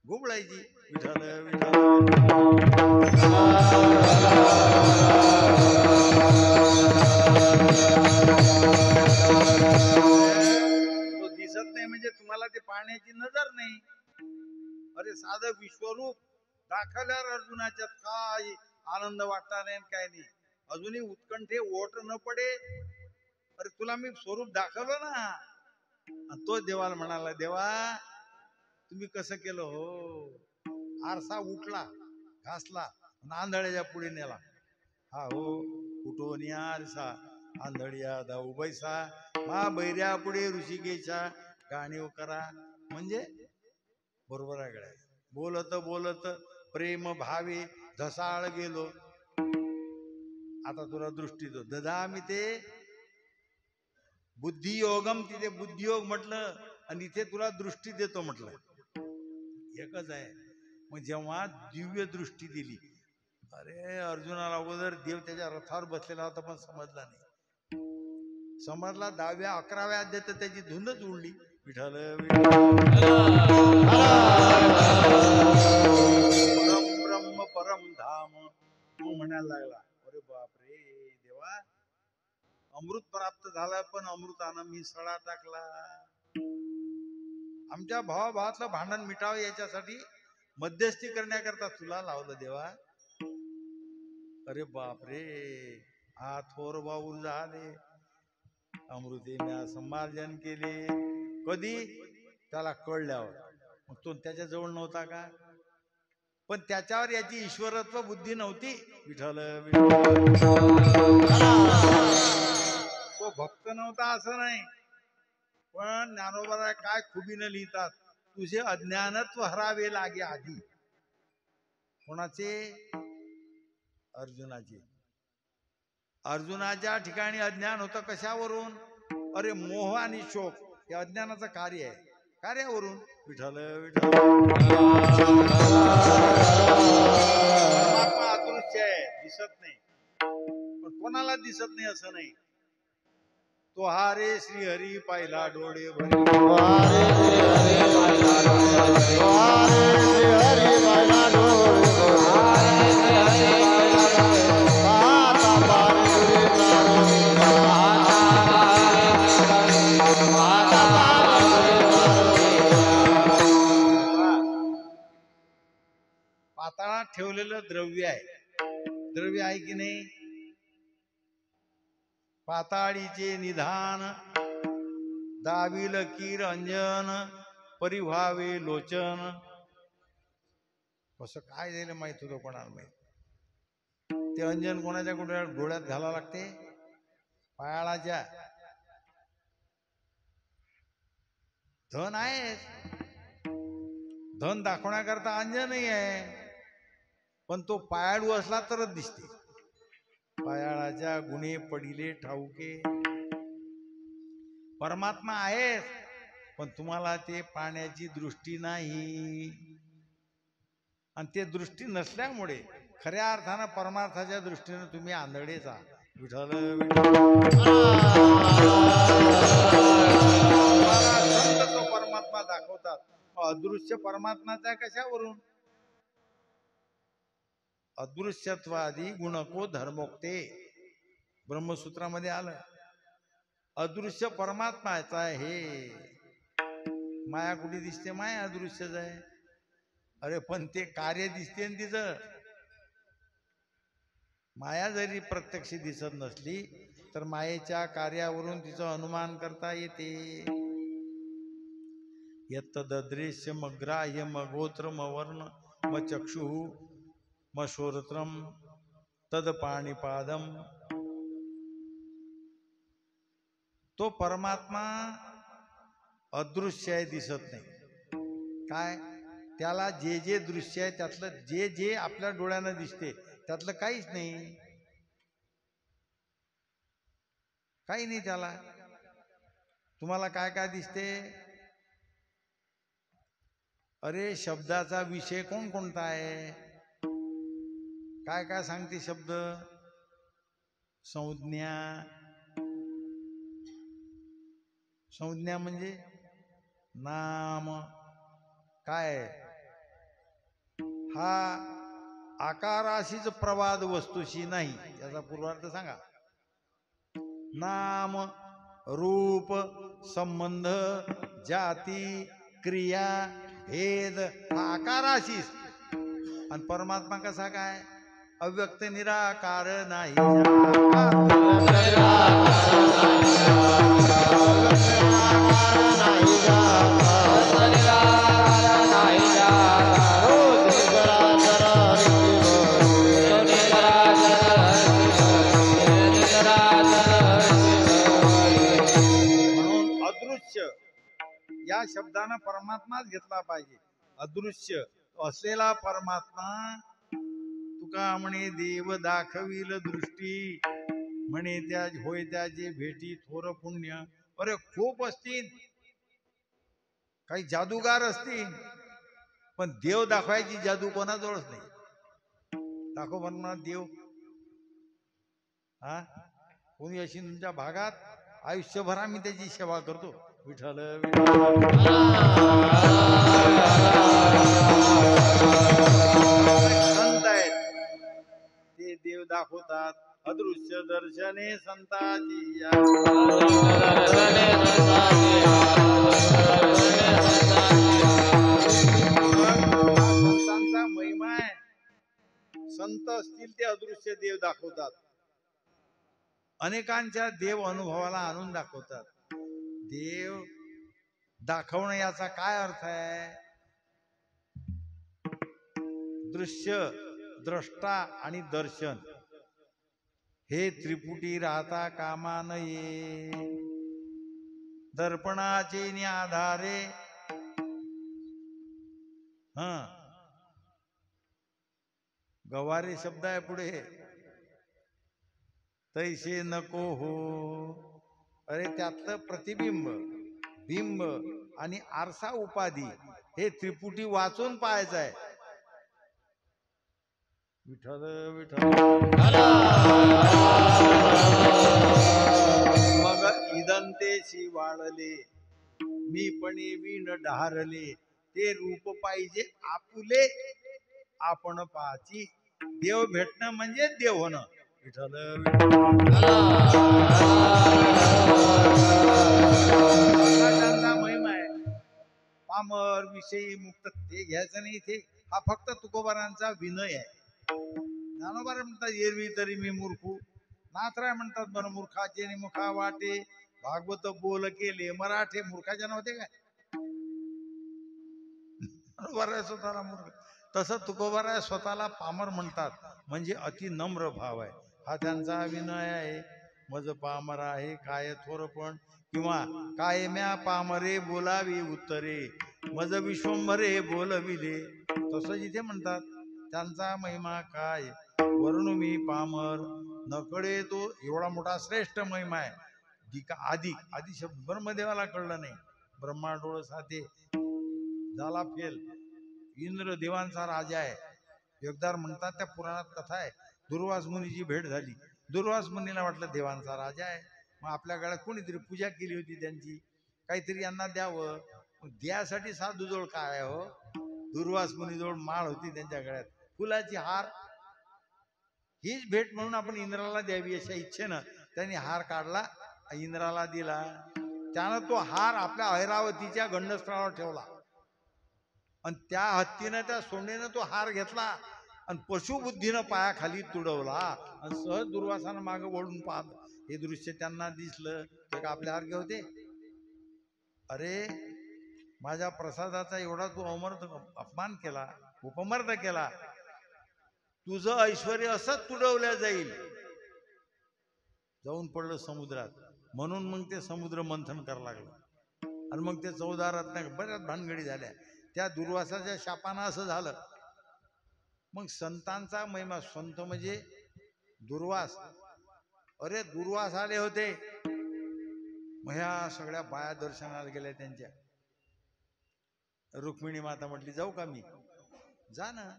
गुबळायची. विठ्ठल विठ्ठल. तो दिसत नाही म्हणजे तुम्हाला ते पाहण्याची नजर नाही. अरे साधं विश्वरूप दाखवल्यावर अर्जुनाच्यात काय आनंद वाटणार नाही काय नाही. अजूनही उत्कंठे ओट न पडे. अरे तुला मी स्वरूप दाखवलं ना. आणि तो देवाला म्हणाला, देवा तुम्ही कसं केलं हो. आरसा उठला, घासला, आंधळ्याच्या पुढे नेला. हा हो कुठून आरसा आंधळ्या दाऊ बैसा मा बैऱ्या पुढे ऋषिकेशा गाणीव करा. म्हणजे बरोबर आहे गड्या. बोलत बोलत प्रेम भावे धसाळ गेलो. आता तुला दृष्टी दो ददा मी ते बुद्धियोगम, तिथे बुद्धियोग म्हटलं आणि इथे तुला दृष्टी देतो म्हटलं. एकच आहे. मग जेव्हा दिव्य दृष्टी दिली, अरे अर्जुनाला अगोदर देव त्याच्या रथावर बसलेला होता पण समजला नाही. समजला 10व्या 11व्या अध्यायात त्याची धुंदच उडली. विठ्ठल परम ब्रह्म परम धाम. तू म्हणायला लागला, अरे बापरे देवा, अमृत प्राप्त झालं पण अमृतानं मी सडा टाकला. आमच्या भावाभावातलं भांडण मिटावं याच्यासाठी मध्यस्थी करण्याकरता तुला लावलं देवा. अरे बापरे, हा थोर भाऊ झाले. अमृते म्या संमार्जन केले. कधी? त्याला कळल्यावर. मग तो त्याच्या जवळ नव्हता का? पण त्याच्यावर याची ईश्वरत्व बुद्धी नव्हती. विठ्ठल तो भक्त नव्हता असं नाही, पण ज्ञानोबा काय खुबीनं लिहितात, तुझे अज्ञानत्व हरावे लागे आधी. कोणाचे? अर्जुनाचे. अर्जुनाच्या ठिकाणी अज्ञान होतं कशावरून? अरे मोह आणि शोक हे अज्ञानाचं कार्य आहे. कार्यावरून. विठ्ठल विठ्ठल. परमात्मा अदृश्य आहे, दिसत नाही. पण कोणाला दिसत नाही असं नाही. तो हारे श्रीहरी पाहिला डोळे भरी. पाताळात ठेवलेलं द्रव्य आहे. द्रव्य आहे की नाही? पाताळीचे निधान दाविल कीर अंजन परिभावे लोचन. कसं काय झालं माहित होतं कोणाला माहित. ते अंजन कोणाच्या डोळ्यात घालावं लागते? पायाळाच्या. धन आहे, धन दाखवण्याकरता अंजनही आहे, पण तो पायाळू असला तरच दिसते. पायाळाच्या गुणे पडिले ठाऊके. परमात्मा आहे पण तुम्हाला ते पाहण्याची दृष्टी नाही. आणि ते दृष्टी नसल्यामुळे खऱ्या अर्थानं परमार्थाच्या दृष्टीने तुम्ही आंधळेच आहात. विठ्ठल तो परमात्मा दाखवतात. अदृश्य परमात्माचा कशावरून? अदृश्यत्वादी गुणको धर्मोक्ते ब्रह्मसूत्रामध्ये आलं. अदृश्य परमात्माचा आहे हे. माया कुठे दिसते? माया अदृश्यच आहे. अरे पण ते कार्य दिसते ना तिचं. माया जरी प्रत्यक्ष दिसत नसली तर मायेच्या कार्यावरून तिचं अनुमान करता येते. यत्तदृश्य ग्राह्य गोत्र वर्ण चक्षु श्रोत्रम तद पाणिपादम. तो परमात्मा अदृश्य आहे, दिसत नाही. काय त्याला जे जे दृश्य आहे त्यातलं जे जे आपल्या डोळ्यानं दिसते त्यातलं काहीच नाही, काही नाही त्याला. तुम्हाला काय काय दिसते? अरे शब्दाचा विषय कोणता आहे? काय काय सांगते शब्द? संज्ञा. संज्ञा म्हणजे नाम. काय हा आकाराशीच प्रवाद वस्तूशी नाही, याचा पूर्वार्थ सांगा. नाम रूप संबंध जाती क्रिया भेद हा आकाराशीच. आणि परमात्मा कसा काय? अव्यक्त निराकार नाही. म्हणून अदृश्य या शब्दानं परमात्माच घेतला पाहिजे. अदृश्य असलेला परमात्मा. तुका म्हणे देव दाखविल दृष्टी, म्हणे त्या होय त्याचे भेटी थोर पुण्य. अरे खूप असतील, काही जादूगार असतील, पण देव दाखवायची जादू कोणाजवळच नाही. दाखव म्हणणार देव. हा कोणी अशी तुमच्या भागात? आयुष्यभर आम्ही त्याची सेवा करतो. विठ्ठल संत आहेत ते देव दाखवतात. अदृश्य दर्शने संताची संतांचा महिमा आहे. संत असतील ते अदृश्य देव दाखवतात. अनेकांच्या देव अनुभवाला आणून दाखवतात. देव दाखवणं याचा काय अर्थ आहे? दृश्य द्रष्टा आणि दर्शन हे त्रिपुटी राहता कामा नये. दर्पणाचे आधारे गवारे शब्द आहे पुढे. तैसे नको हो. अरे त्यातलं प्रतिबिंब बिंब आणि आरसा उपाधी हे त्रिपुटी वाचून पाहायचं आहे. विठ्ठल विठ्ठल. मग इदंतेशी वाळले मी पणे विण ढारले. ते रूप पाहिजे आपुले आपण पाची. देव भेटणं म्हणजे देव होणं. विठ्ठल त्यांचा महिमा आहे. पामर विषयी मुक्त ते घ्यायचं नाही. इथे हा फक्त तुकोबारांचा विनय आहे. ज्ञानोबार म्हणतात एरवी तरी मी मूर्खू. नाथराय म्हणतात बरं मूर्खाचे मुखा वाटे. भागवत बोल केले मराठे. मूर्खाच्या नव्हते काय? स्वतःला मूर्ख. तसं तुकोबाराय स्वतःला पामर म्हणतात, म्हणजे अति नम्र भाव आहे. हा त्यांचा विनय आहे. मज पामर आहे काय थोरपण, किंवा काय म्या पामरे बोलावी उत्तरे. मज विश्वंभरे बोलविले. तसं जिथे म्हणतात त्यांचा महिमा काय वर्णू मी पामर. नकडे तो एवढा मोठा श्रेष्ठ महिमा आहे. आदि आदि शब्द ब्रह्मदेवाला कळलं नाही. ब्रह्मा डोळ साथे झाला फेल. इंद्र देवांचा राजा आहे. योगदार म्हणतात त्या पुराणात कथा आहे. दुर्वास मुनीची भेट झाली. दुर्वास मुनीला वाटलं देवांचा राजा आहे. मग आपल्या गळ्यात कोणीतरी पूजा केली होती त्यांची, काहीतरी यांना द्यावं. द्यासाठी साधूजवळ काय हो? दुर्वास मुनीजवळ माळ होती त्यांच्या गळ्यात, फुलाची हार. हीच भेट म्हणून आपण इंद्राला द्यावी अशा इच्छेनं त्यांनी हार काढला, इंद्राला दिला. त्यानं तो हार आपल्या ऐरावतीच्या गंडस्थळावर ठेवला. आणि त्या हत्तीनं त्या सोंडेनं तो हार घेतला आणि पशुबुद्धीनं पायाखाली तुडवला आणि सहज दुर्वासानं मागं वळून पाहत. हे दृश्य त्यांना दिसलं ते का आपले हार घेवते? अरे माझ्या प्रसादाचा एवढा तू अपमान केला, उपमर्द केला, तुझं ऐश्वर असंच तुडवल्या जाईल. जाऊन पडलं समुद्रात. म्हणून मग ते समुद्र मंथन करावं लागलं. आणि मग ते 14 रत्न बऱ्याच भानगडी झाल्या. त्या दुर्वासाच्या शापानं असं झालं. मग संतांचा महिमा, संत म्हणजे दुर्वास. अरे दुर्वास आले होते. मग ह्या सगळ्या बाया दर्शनाला गेल्या त्यांच्या. रुक्मिणी माता म्हटली जाऊ का मी? जा ना,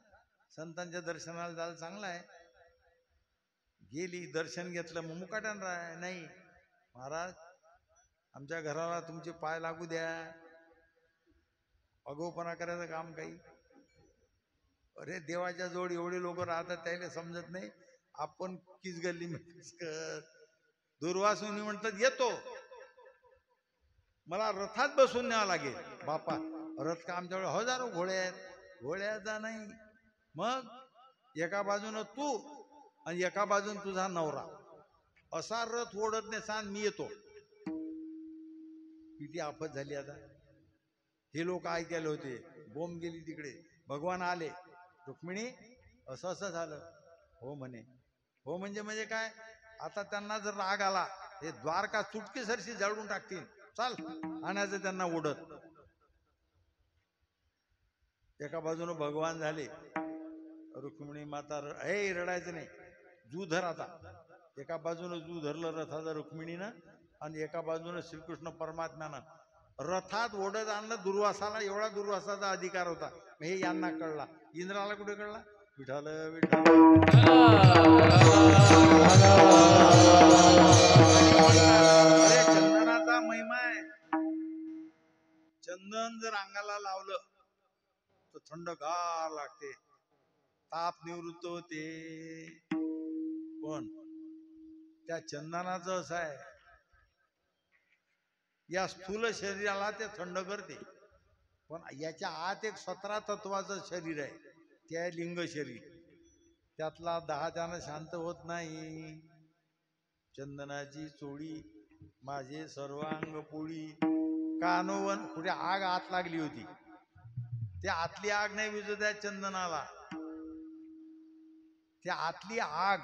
संतांच्या दर्शनाला जायला चांगलं आहे. गेली, दर्शन घेतलं. मग मुकाटण राय नाही महाराज, आमच्या घराला तुमचे पाय लागू द्या, अगोपणा करायचं काम काही. अरे देवाच्या जवळ एवढे लोक राहतात, त्याला समजत नाही आपण किस गल्ली कर. दुर्वासुनी म्हणतात येतो, मला रथात बसून न्यावं लागेल. बापा रथ का आमच्याकडे हजारो घोडे आहेत, घोड्याचा नाही. मग एका बाजूनं तू आणि एका बाजून तुझा नवरा, असा रथ ओढत नाही. सांग मी येतो. किती आफत झाली आता. हे लोक ऐकायला होते, बोंब गेली तिकडे. भगवान आले, रुक्मिणी असं असं झालं. हो म्हणे. हो म्हणजे काय? आता त्यांना जर राग आला, हे द्वारका चुटकीसरशी जाळून टाकतील. चाल आणायचं त्यांना ओढत. एका बाजूने भगवान झाले. रुक्मिणी माता हे रडायचं नाही, जू धर. आता एका बाजूने जू धरलं रथाचा रुक्मिणीनं, आणि एका बाजूने श्रीकृष्ण परमात्म्यानं रथात ओढत आणलं. दुर्वासाला एवढा दुर्वासाचा अधिकार होता. हे यांना कळला. इंद्राला कुठे कळला? विठाल विठाल. अरे चंदनाचा महिमा आहे. चंदन जर अंगाला लावलं तर थंडगार लागते, ताप निवृत्त होते. पण त्या चंदनाचं असं आहे, या स्थूल शरीराला ते थंड करते. पण याच्या आत एक 17 तत्वाचं शरीर आहे, ते आहे लिंग शरीर. त्यातला 10 त्यानं शांत होत नाही. चंदनाची चोळी माझे सर्वांग पोळी. कानोवन कुठे आग आत लागली होती, त्या आतली आग नाही विझत आहे चंदनाला. त्या आतली आग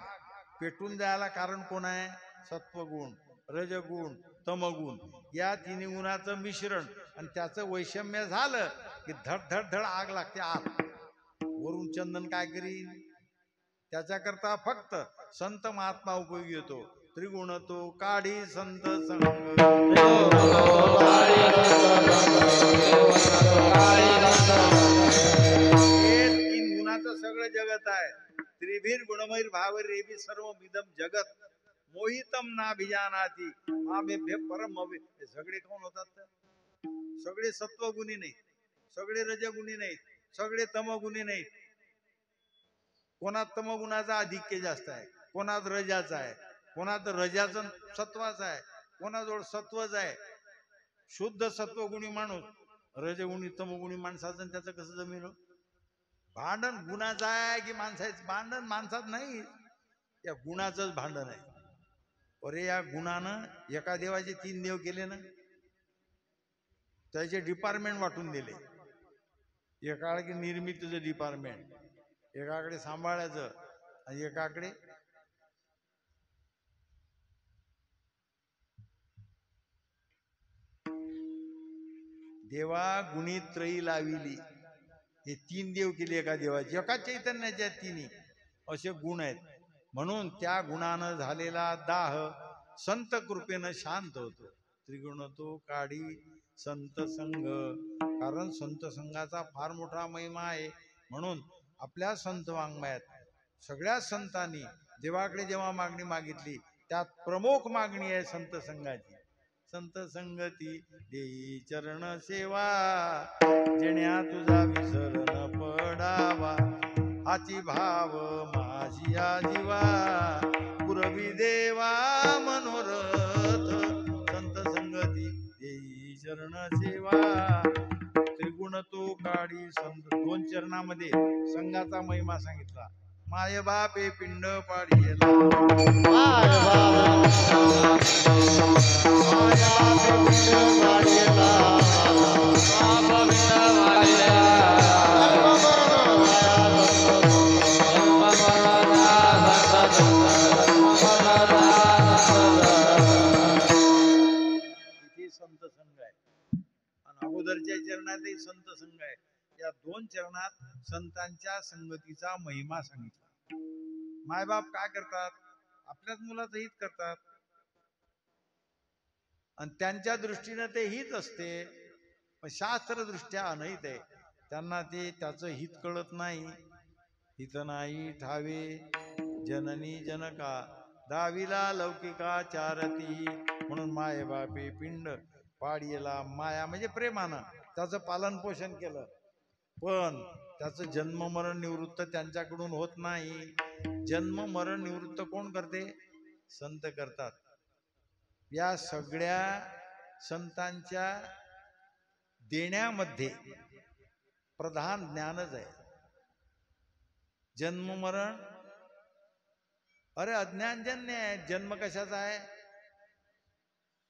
पेटून जायला कारण कोण आहे? सत्वगुण, रजगुण, तमगुण. या तिन्ही गुणाचं मिश्रण आणि त्याचं वैषम्य झालं की धड धड धड आग लागते आत. वरून चंदन काय करीन? त्याच्याकरता फक्त संत महात्मा उपयोगी येतो. त्रिगुण तो काढी संत संग. हे 3 गुणाचं सगळं जगत आहे. त्रिभीर गुणमैर भाव रेबी सर्व मिदम जगत मोहितम नाभिजानाती मामेभ्य परम अवे. हे सगळे कोण होतात? सगळे सत्वगुणी नाहीत, सगळे रजगुणी नाहीत, सगळे तमगुणी नाहीत. कोणात तमगुणाचा अधिक्य जास्त आहे, कोणात रजाचा आहे, कोणात रजाचं सत्वाचा आहे, कोणाजवळ सत्वच आहे. शुद्ध सत्वगुणी माणूस रजगुणी तमगुणी माणसाचं त्याचं कसं जमीन? भांडण गुणाचं आहे की माणसाचं? भांडण माणसात नाही, या गुणाचंच भांडण आहे. अरे या गुणानं एका देवाचे 3 देव केले ना, त्याचे डिपार्टमेंट वाटून दिले. एकाकडे निर्मितीचं डिपार्टमेंट, एकाकडे सांभाळायचं, आणि एकाकडे देवा गुणी त्रयी लाविली. हे 3 देव केले एका देवाचे. एका चैतन्याच्या 3 असे गुण आहेत. म्हणून त्या गुणानं झालेला दाह संत कृपेनं शांत होतो. त्रिगुण तो काढी संत संघ. कारण संत संघाचा फार मोठा महिमा आहे. म्हणून आपल्या संत वाङ्मयात सगळ्या संतांनी देवाकडे जेव्हा मागणी मागितली, त्यात प्रमुख मागणी आहे संत संघाची. संत संगती देई चरण सेवा, जेण्या तुझा विसर न पडावा. हाची भाव माझी जीवा, पुरवी देवा मनोरथ. संत संगती देई चरण सेवा. त्रिगुण तो काढी संत. 2 चरणामध्ये संघाचा महिमा सांगितला. माय बापे पिंड पाडियला, माय बापे पिंड पाडियला. विठ्ठलच्या चरणातही संत संघ आहे. या 2 चरणात संतांच्या संगतीचा महिमा सांगितला. मायबाप काय करतात? आपल्याच मुलाचं हित करतात आणि त्यांच्या दृष्टीनं ते हित असते, पण शास्त्रदृष्ट्या अनहित आहे. त्यांना ते त्याचं हित कळत नाही. हित नाही ठावे जननी जनका, दाविला लौकिका चारती. म्हणून माये बापे पिंड पाडियला माया, म्हणजे प्रेमानं त्याचं पालन पोषण केलं, पण त्याचं जन्म मरण निवृत्त त्यांच्याकडून होत नाही. जन्म मरण निवृत्त कोण करते? संत करतात. या सगळ्या संतांच्या देण्यामध्ये प्रधान ज्ञानच आहे. जन्म मरण, अरे अज्ञानजन्य आहे. जन्म कशाचा आहे?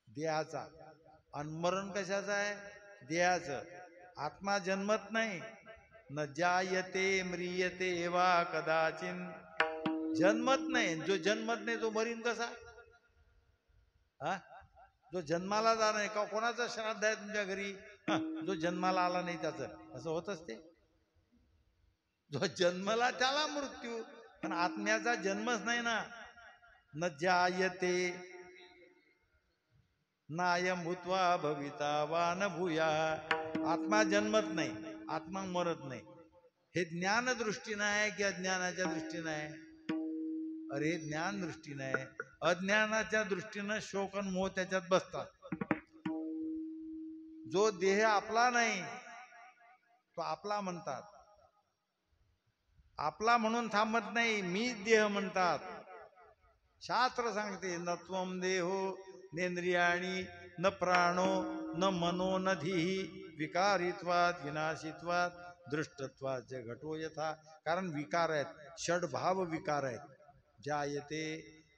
देहाचा. आणि मरण कशाचं आहे? देहाचं. आत्मा जन्मत नाही. न जायते म्रियते वा कदाचिन, जन्मत नाही. जो जन्मत नाही तो मरीन कसा? हा, जो जन्माला जाणार नाही का? कोणाचं श्राद्ध आहे तुमच्या घरी? जो जन्माला आला नाही त्याचं असं होत असते. जो जन्मला त्याला मृत्यू, पण आत्म्याचा जन्मच नाही ना. न जायते नायम भूत्वा भविता वा न भूया. आत्मा जन्मत नाही, आत्मा मरत नाही. हे ज्ञान दृष्टीनं आहे की अज्ञानाच्या दृष्टीनं आहे? अरे ज्ञान दृष्टीनं आहे. अज्ञानाच्या दृष्टीनं शोक आणि मोह त्याच्यात बसतात. जो देह आपला नाही तो आपला म्हणतात. आपला म्हणून थांबत नाही, मीच देह म्हणतात. शास्त्र सांगते न त्वम देहो नेंद्रियाणी न प्राणो न मनो न धीहि विकारित्वात विनाशित्वात दृष्टत्वात घटो यथा. कारण विकार आहेत, षडभाव विकार आहेत. जायते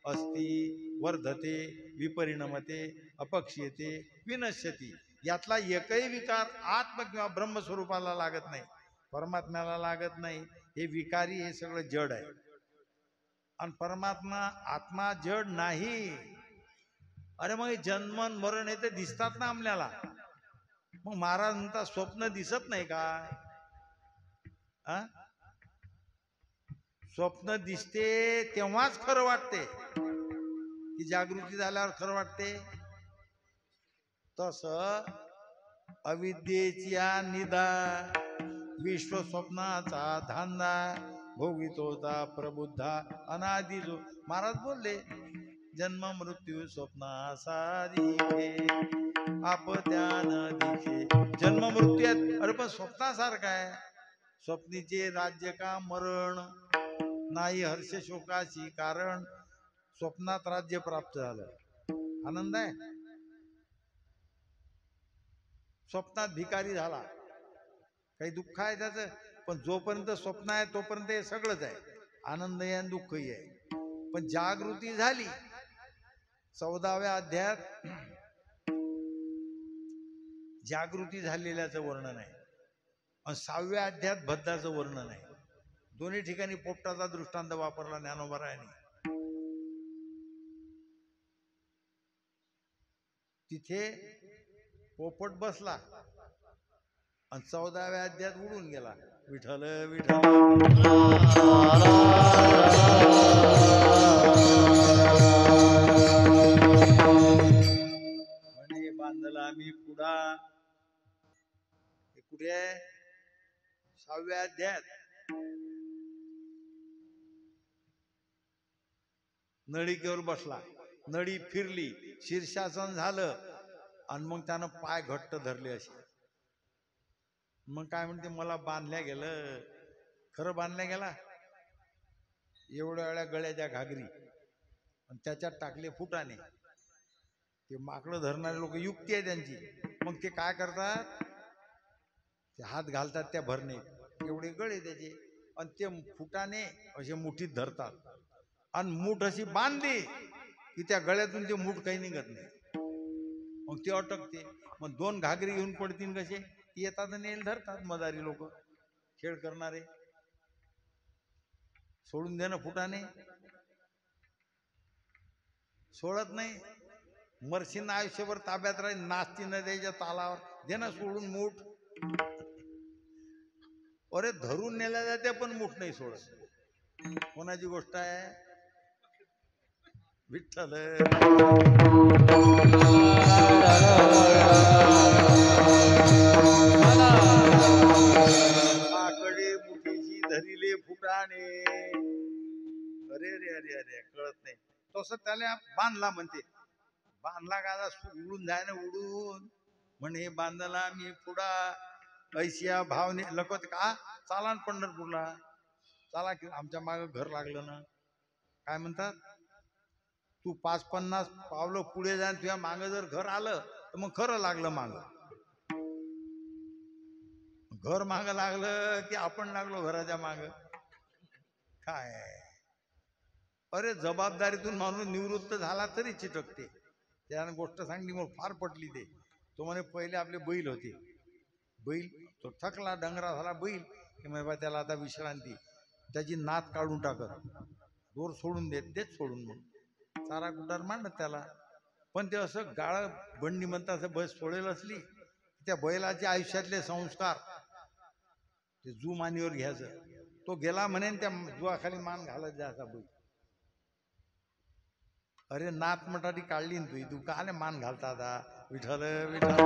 अस्ति वर्धते विपरिणमते अपक्ष्यते विनश्यती. यातला एकही विकार आत्म किंवा ब्रह्मस्वरूपाला लागत नाही, परमात्म्याला लागत नाही. हे विकारी, हे सगळं जड आहे. आणि परमात्मा आत्मा जड नाही. अरे मग जन्म मरण हे तर दिसतात ना आपल्याला. मग महाराज म्हणतात स्वप्न दिसत नाही का? स्वप्न दिसते तेव्हाच खरं वाटते की जागृती झाल्यावर खरं वाटते? तस अविद्येच्या निदा विश्व स्वप्नाचा धांदा भोगितोता प्रबुद्धा अनादि जो. महाराज बोलले जन्म मृत्यू स्वप्नासा दिखे आपत्यान दिखे. जन्म मृत्यू आहेत, अरे पण स्वप्नासारखा आहे. स्वप्नीचे राज्य का मरण नाही हर्ष शोकाची, कारण स्वप्नात राज्य प्राप्त झालं, आनंद आहे. स्वप्नात भिकारी झाला, काही दुःख आहे त्याचं. पण जोपर्यंत स्वप्न आहे तोपर्यंत हे सगळंच आहे, आनंद आहे आणि दुःखही आहे. पण जागृती झाली 14व्या अध्यायात जागृती झालेल्याचं वर्णन आहे, आणि 6व्या अध्यायात बद्धाचं वर्णन आहे. दोन्ही ठिकाणी पोपटाचा दृष्टांत वापरला ज्ञानोबरायांनी. तिथे पोपट बसला आणि 14व्या अध्यायात उडून गेला. विठ्ठल विठ्ठल म्हणे बांधला मी पुढा. हे कुठे आहे? 6व्या अध्यायात. नळिकेवर बसला, नळी फिरली, शीर्षासन झालं, आणि मग त्यानं पाय घट्ट धरले असे. मग काय म्हणते, मला बांधल्या गेलं. खरं बांधल्या गेला? एवढ्या वेळा गळ्याच्या घागरी आणि त्याच्यात टाकले फुटाने. ते माकडं धरणारे लोक युक्ती आहे त्यांची. मग ते काय करतात, ते हात घालतात त्या भरणे, एवढे गळे त्याचे, आणि ते फुटाने असे मुठीत धरतात, आणि मूठ अशी बांधली की त्या गळ्यातून ते मूठ काही निघत नाही. मग ते अटकते. मग 2 घागरी घेऊन पडतील कसे? येतात आणि नेल धरतात मदारी लोक, खेळ करणारे. सोडून दे ना फुटाने, सोडत नाही. मरशींना आयुष्यभर ताब्यात राहील. नास्ती नद्याच्या तालावर दे ना सोडून मूठ. अरे धरून नेल्या जाते पण मूठ नाही सोडत. कोणाची गोष्ट आहे? विठ्ठल. माकडे मुठीशी धरिले फुटाणे. अरे रे अरे अरे कळत नाही. तसं त्याला बांधला म्हणते. बांधला का उडून जाय ना उडून. म्हणे बांधला मी पुढा ऐशिया भावने लकत का. चाला ना पंढरपूरला चाला की आमच्या माग घर लागलं ना. काय म्हणतात तू 5-50 पावलं पुढे जा तुझ्या माग जर घर आलं तर मग खरं लागलं माग. घर माग लागलं की आपण लागलो घराच्या माग. काय अरे जबाबदारीतून माणूस निवृत्त झाला तरी चिटकते. त्याने गोष्ट सांगली मग फार पटली ते. तो म्हणे पहिले आपले बैल होते. बैल तो थकला डंगरा झाला बैल की मग त्याला आता विश्रांती. त्याची नात काढून टाकत दोर सोडून देत सोडून मग चारा कुटार मांडत त्याला. पण ते असं गाळ बंडी म्हणतात असं बस सोडेल असली त्या बैलाच्या आयुष्यातले संस्कार ते जू मानीवर घ्यायचं. तो गेला म्हणे त्या जुवाखाली मान घालत जा असा बैल. अरे नात मटारी काढली ना तू काले मान घालता आता. विठ्ठल विठ्ठल.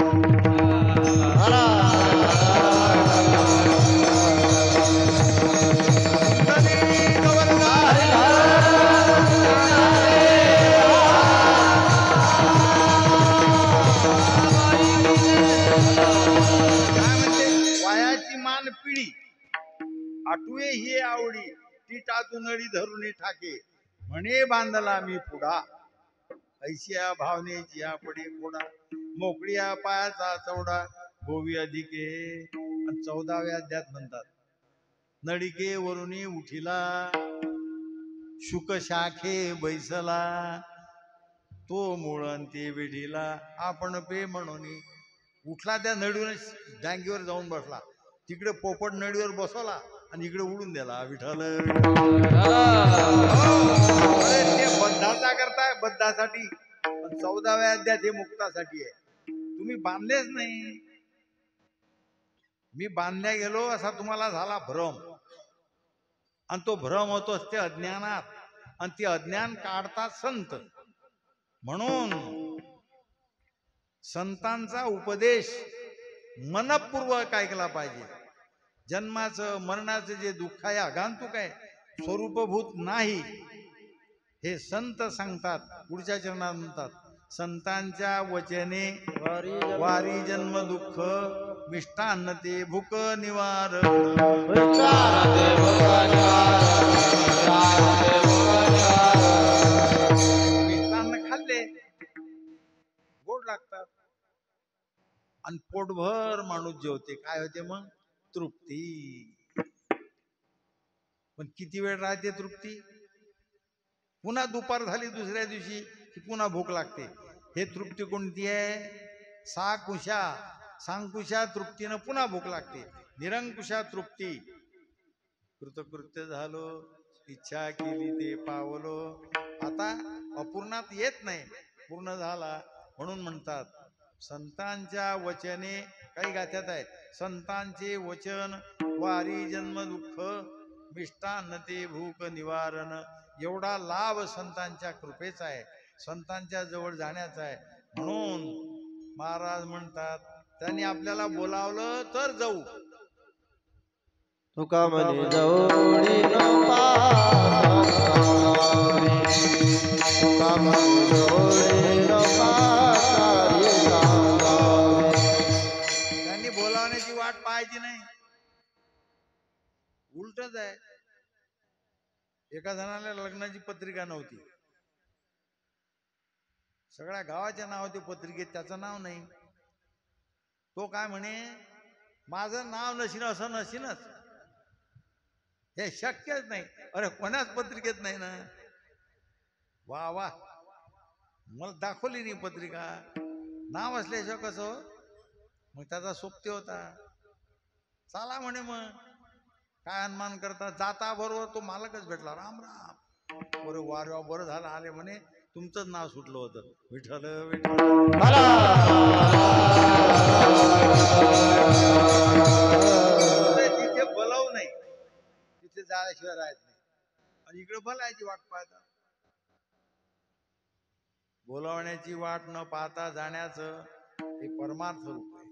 आठवे ही आवडी ती टाचूनडी धरून ठाके. म्हणे बांधला मी पुढा ऐशिया भावनेची पडे फोडा. मोकळ्या पायाचा चौडा गोवी अधिके. 14व्या अध्यात म्हणतात नडिके वरुणी उठिला शुक शाखे बैसला. तो मुळन ते वेढीला आपण पे म्हणून उठला. त्या नडीवर डांगीवर जाऊन बसला. तिकडे पोपट नडीवर बसवला आणि इकडे उडून दिला. विठ्ठल. ते बद्धाचा करताय बद्धासाठी. 14व्या अध्यात हे मुक्तासाठी आहे. तुम्ही बांधलेच नाही. मी बांधल्या गेलो असा तुम्हाला झाला भ्रम. आणि तो भ्रम होतो असते अज्ञानात. आणि ते अज्ञान काढतात संत. म्हणून संतांचा उपदेश मनपूर्वक ऐकला पाहिजे. जन्माचं मरणाचं जे दुःख आहे आगंतुक आहे स्वरूपभूत नाही हे संत सांगतात. पुढच्या चरणात म्हणतात संतांच्या वचने वारी जन्म दुःख मिष्टान्न ते भूक निवार. मिष्टान्न खाल्ले गोड लागतात आणि पोटभर माणूस जेवते. काय होते मग तृप्ती. पण किती वेळ राहते तृप्ती. पुन्हा दुपार झाली दुसऱ्या दिवशी की पुन्हा भूक लागते. हे तृप्ती कोणती आहे. सांकुशा तृप्तीनं पुन्हा भूक लागते. निरंकुशा तृप्ती. कृतकृत्य झालो इच्छा केली ते पावलो. आता अपूर्णात येत नाही पूर्ण झाला. म्हणून म्हणतात संतांच्या वचने काही गाथ्यात आहे. संतांचे वचन वारी जन्म दुःख मिष्टान्न ते भूक निवारण. एवढा लाभ संतांच्या कृपेचा आहे. संतांच्या जवळ जाण्याचा आहे. म्हणून महाराज म्हणतात त्यांनी आपल्याला बोलावलं तर जाऊ. तुका म्हणे जवळी त्यांनी बोलावण्याची वाट पाहायची नाही. उलटच आहे. एका जणाला लग्नाची पत्रिका नव्हती. सगळ्या गावाच्या नाव होते पत्रिकेत त्याचं नाव नाही. तो काय म्हणे माझं नाव नशीन असं नशीनच. हे शक्यच नाही. अरे कोणाच पत्रिकेत नाही ना. वा वा मला दाखवली नाही पत्रिका. नाव असल्याशिवाय कसं. मग त्याचा सोबती होता. चला म्हणे मग काय अनुमान करता. जाता बरोबर तो मालकच भेटला. राम राम. बरं वारवा बरं झालं आले म्हणे तुमचंच नाव सुटलं होतं. विठ्ठल विठ्ठल. केल्याशिवाय राहत नाही आणि इकडे भलायची वाट पाहतात. बोलावण्याची वाट न पाहता जाण्याचं हे परमार्थ रूप आहे.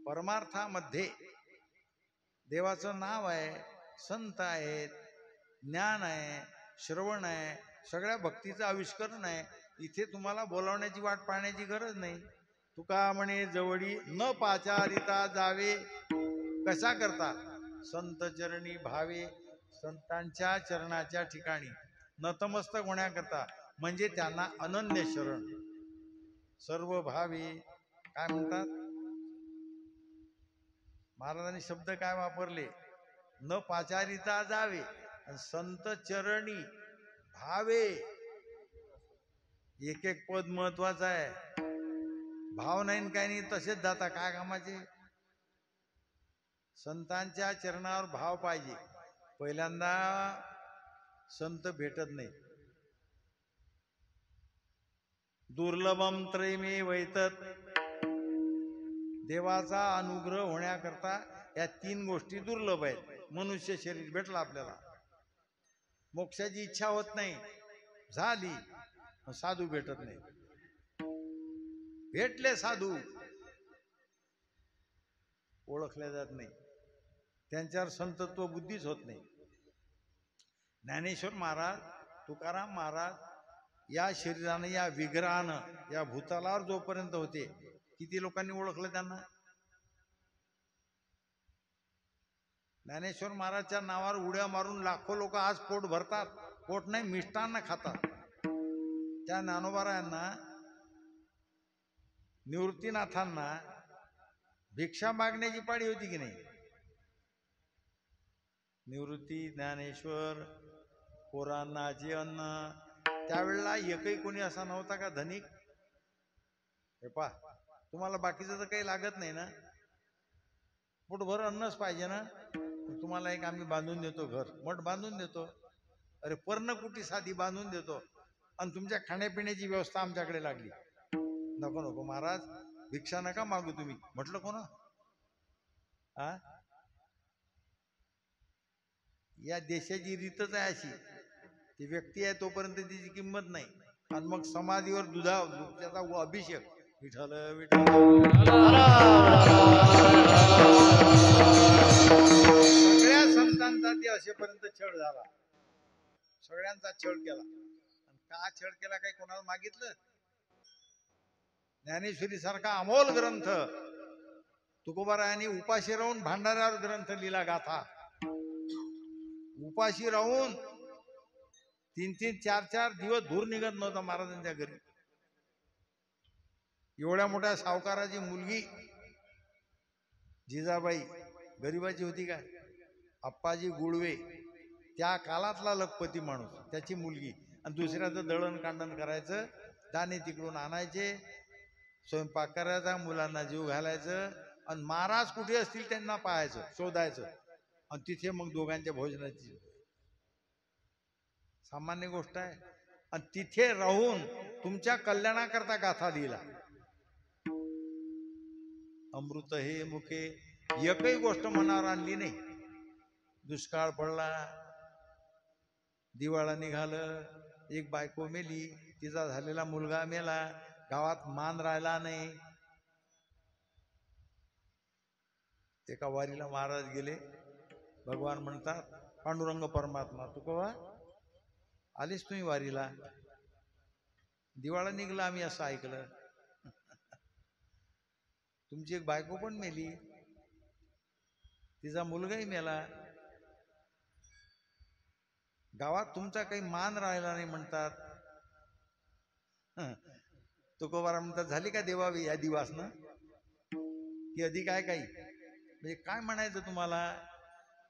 परमार्थामध्ये देवाचं नाव आहे, संत आहेत, ज्ञान आहे, श्रवण आहे, सगळ्या भक्तीचं आविष्करण आहे. इथे तुम्हाला बोलावण्याची वाट पाहण्याची गरज नाही. तुका म्हणे जवळी न पाचारिता जावे, कशा करता? संत चरणी भावे, संतांच्या चरणाच्या ठिकाणी नतमस्तक होण्याकरता, म्हणजे त्यांना अनन्य शरण. सर्व भावे काय म्हणतात महाराजांनी शब्द काय वापरले? न पाचारिता जावे, संत चरणी भावे. एक एक पद महत्वाचं आहे. भाव नाही काय नाही तसेच जाता काय कामाचे. संतांच्या चरणावर भाव पाहिजे. पहिल्यांदा संत भेटत नाही. दुर्लभम त्रयमे वैतत, देवाचा अनुग्रह होण्याकरता या 3 गोष्टी दुर्लभ आहेत. मनुष्य शरीर भेटलं आपल्याला, मोक्षाची इच्छा होत नाही झाली, साधू भेटत नाही. भेटले साधू ओळखले जात नाही, त्यांच्यावर संतत्व बुद्धीच होत नाही. ज्ञानेश्वर महाराज, तुकाराम महाराज या शरीरानं, या विग्रहानं, या भूतालावर जोपर्यंत होते, किती लोकांनी ओळखलं त्यांना? ज्ञानेश्वर महाराजच्या नावावर उड्या मारून लाखो लोक आज पोट भरतात. पोट नाही, मिष्टान्न खातात. त्या ज्ञानोबारायांना, निवृत्तीनाथांना भिक्षा मागण्याची पाळी होती की नाही? निवृत्ती, ज्ञानेश्वर, पोरांनाचे अन्न, त्यावेळेला एकही कोणी असा नव्हता का धनिक? हे पा, तुम्हाला बाकीचं तर काही लागत नाही ना, पोटभर अन्नच पाहिजे ना. तुम्हाला एक आम्ही बांधून देतो, घर मठ बांधून देतो, अरे पर्णकुटी साधी बांधून देतो, आणि तुमच्या खाण्यापिण्याची व्यवस्था आमच्याकडे लागली. नको नको महाराज, भिक्षा नका मागू तुम्ही. म्हटलं कोणा? या देशाची रीतच आहे अशी. ती व्यक्ती आहे तोपर्यंत तिची किंमत नाही, आणि मग समाधीवर त्याचा अभिषेक, विठ्ठल विठ्ठल. सगळ्या संतांचा ते असेपर्यंत छळ झाला, सगळ्यांचा छळ केला. आणि का छळ केला? काही कोणाला मागितलं? ज्ञानेश्वरी सारखा अमोल ग्रंथ तुकोबारायांनी उपाशी राहून भांडाऱ्यावर ग्रंथ लिहिला, गाथा. उपाशी राहून 3-3, 4-4 दिवस धूर निघत नव्हता महाराजांच्या घरी. एवढ्या मोठ्या सावकाराची मुलगी जिजाबाई गरीबाची होती का? अप्पाजी गुळवे, त्या काळातला लखपती माणूस, त्याची मुलगी. आणि दुसऱ्याचं दळण कांडण करायचं, दाणे तिकडून आणायचे, स्वयंपाक करायचा, मुलांना जीव घालायचं, आणि महाराज कुठे असतील त्यांना पाहायचं, शोधायचं, आणि तिथे मग दोघांच्या भोजनाची. सामान्य गोष्ट आहे. आणि तिथे राहून तुमच्या कल्याणाकरता गाथा लिहिला. अमृत हे मुखे, एकही गोष्ट मनावर आणली नाही. दुष्काळ पडला, दिवाळा निघालं, एक बायको मेली, तिचा झालेला मुलगा मेला, गावात मान राहिला नाही. एका वारीला महाराज गेले. भगवान म्हणतात, पांडुरंग परमात्मा, तू कवा आलीस तुम्ही वारीला? दिवाळा निघला आम्ही असं ऐकलं. तुमची एक बायको पण मेली, तिचा मुलगाही मेला, गावात तुमचा काही मान राहिला नाही म्हणतात. तुकोबारा म्हणतात, झाली का देवावी या दिवासनं की अधिक आहे काही? म्हणजे काय म्हणायचं तुम्हाला?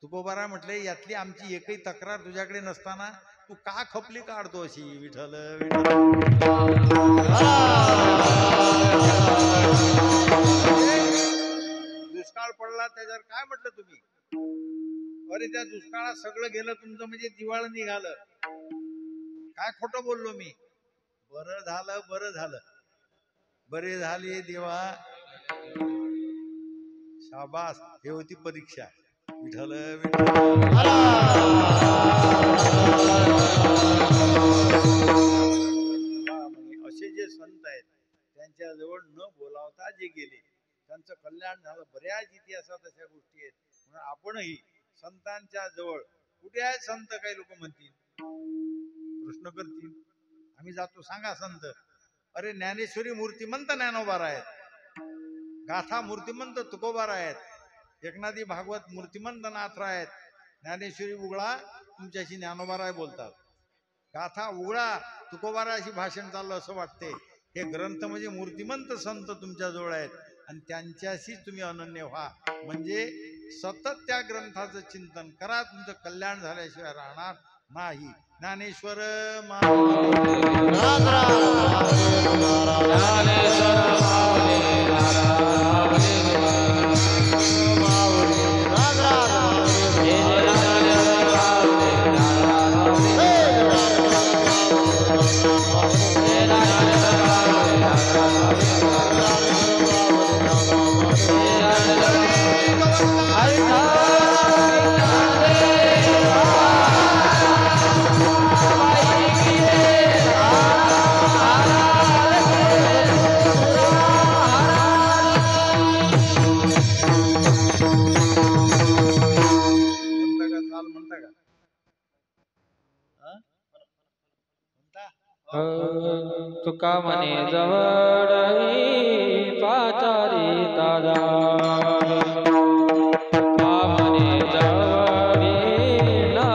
तुकोबारा म्हटले, यातली आमची एकही तक्रार तुझ्याकडे नसताना तू का खपली काढतो अशी? विठ्ठल दुष्काळ पडला त्याच्यावर काय म्हटलं तुम्ही? अरे त्या दुष्काळात सगळं गेलं तुमचं, म्हणजे दिवाळ निघालं. काय खोटं बोललो मी? बरं झालं, बरं झालं, बरे झाले देवा, शाबास. हे होती परीक्षा. विठ्ठल विठ्ठल. असे जे संत आहेत त्यांच्याजवळ न बोलावता जे गेले त्यांचं कल्याण झालं. बऱ्याच इतिहासात अशा गोष्टी आहेत. म्हणून आपणही संतांच्या जवळ, कुठे आहे संत, काही लोक म्हणतील, प्रश्न करतील, आम्ही जातो, सांगा संत. अरे ज्ञानेश्वरी मूर्तिमंत ज्ञानोबार आहेत, गाथा मूर्तिमंत तुकोबार आहेत, एकनाथी भागवत मूर्तिमंत नाथराय आहेत, ज्ञानेश्वरी उघडा तुमच्याशी ज्ञानोबाराय बोलतात, गाथा उघडा तुकोबाराशी भाषण चाललं असं वाटते. हे ग्रंथ म्हणजे मूर्तिमंत संत तुमच्याजवळ आहेत आणि त्यांच्याशी तुम्ही अनन्य व्हा. म्हणजे सतत त्या ग्रंथाचं चिंतन करा, तुमचं कल्याण झाल्याशिवाय राहणार नाही. ज्ञानेश्वर तुका म्हणे जवळ पाचारी दादा, तुका म्हणे जवळ न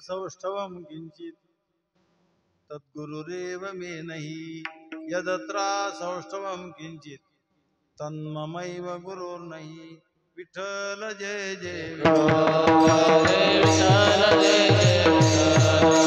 सौष्ठवं किंचित तद्गुरुरेव मे नहि यदत्रा सौष्ठवं किंचित तन्ममैव गुरुर्नहि विठ्ठल जय जय विठ्ठल जय जय विठ्ठल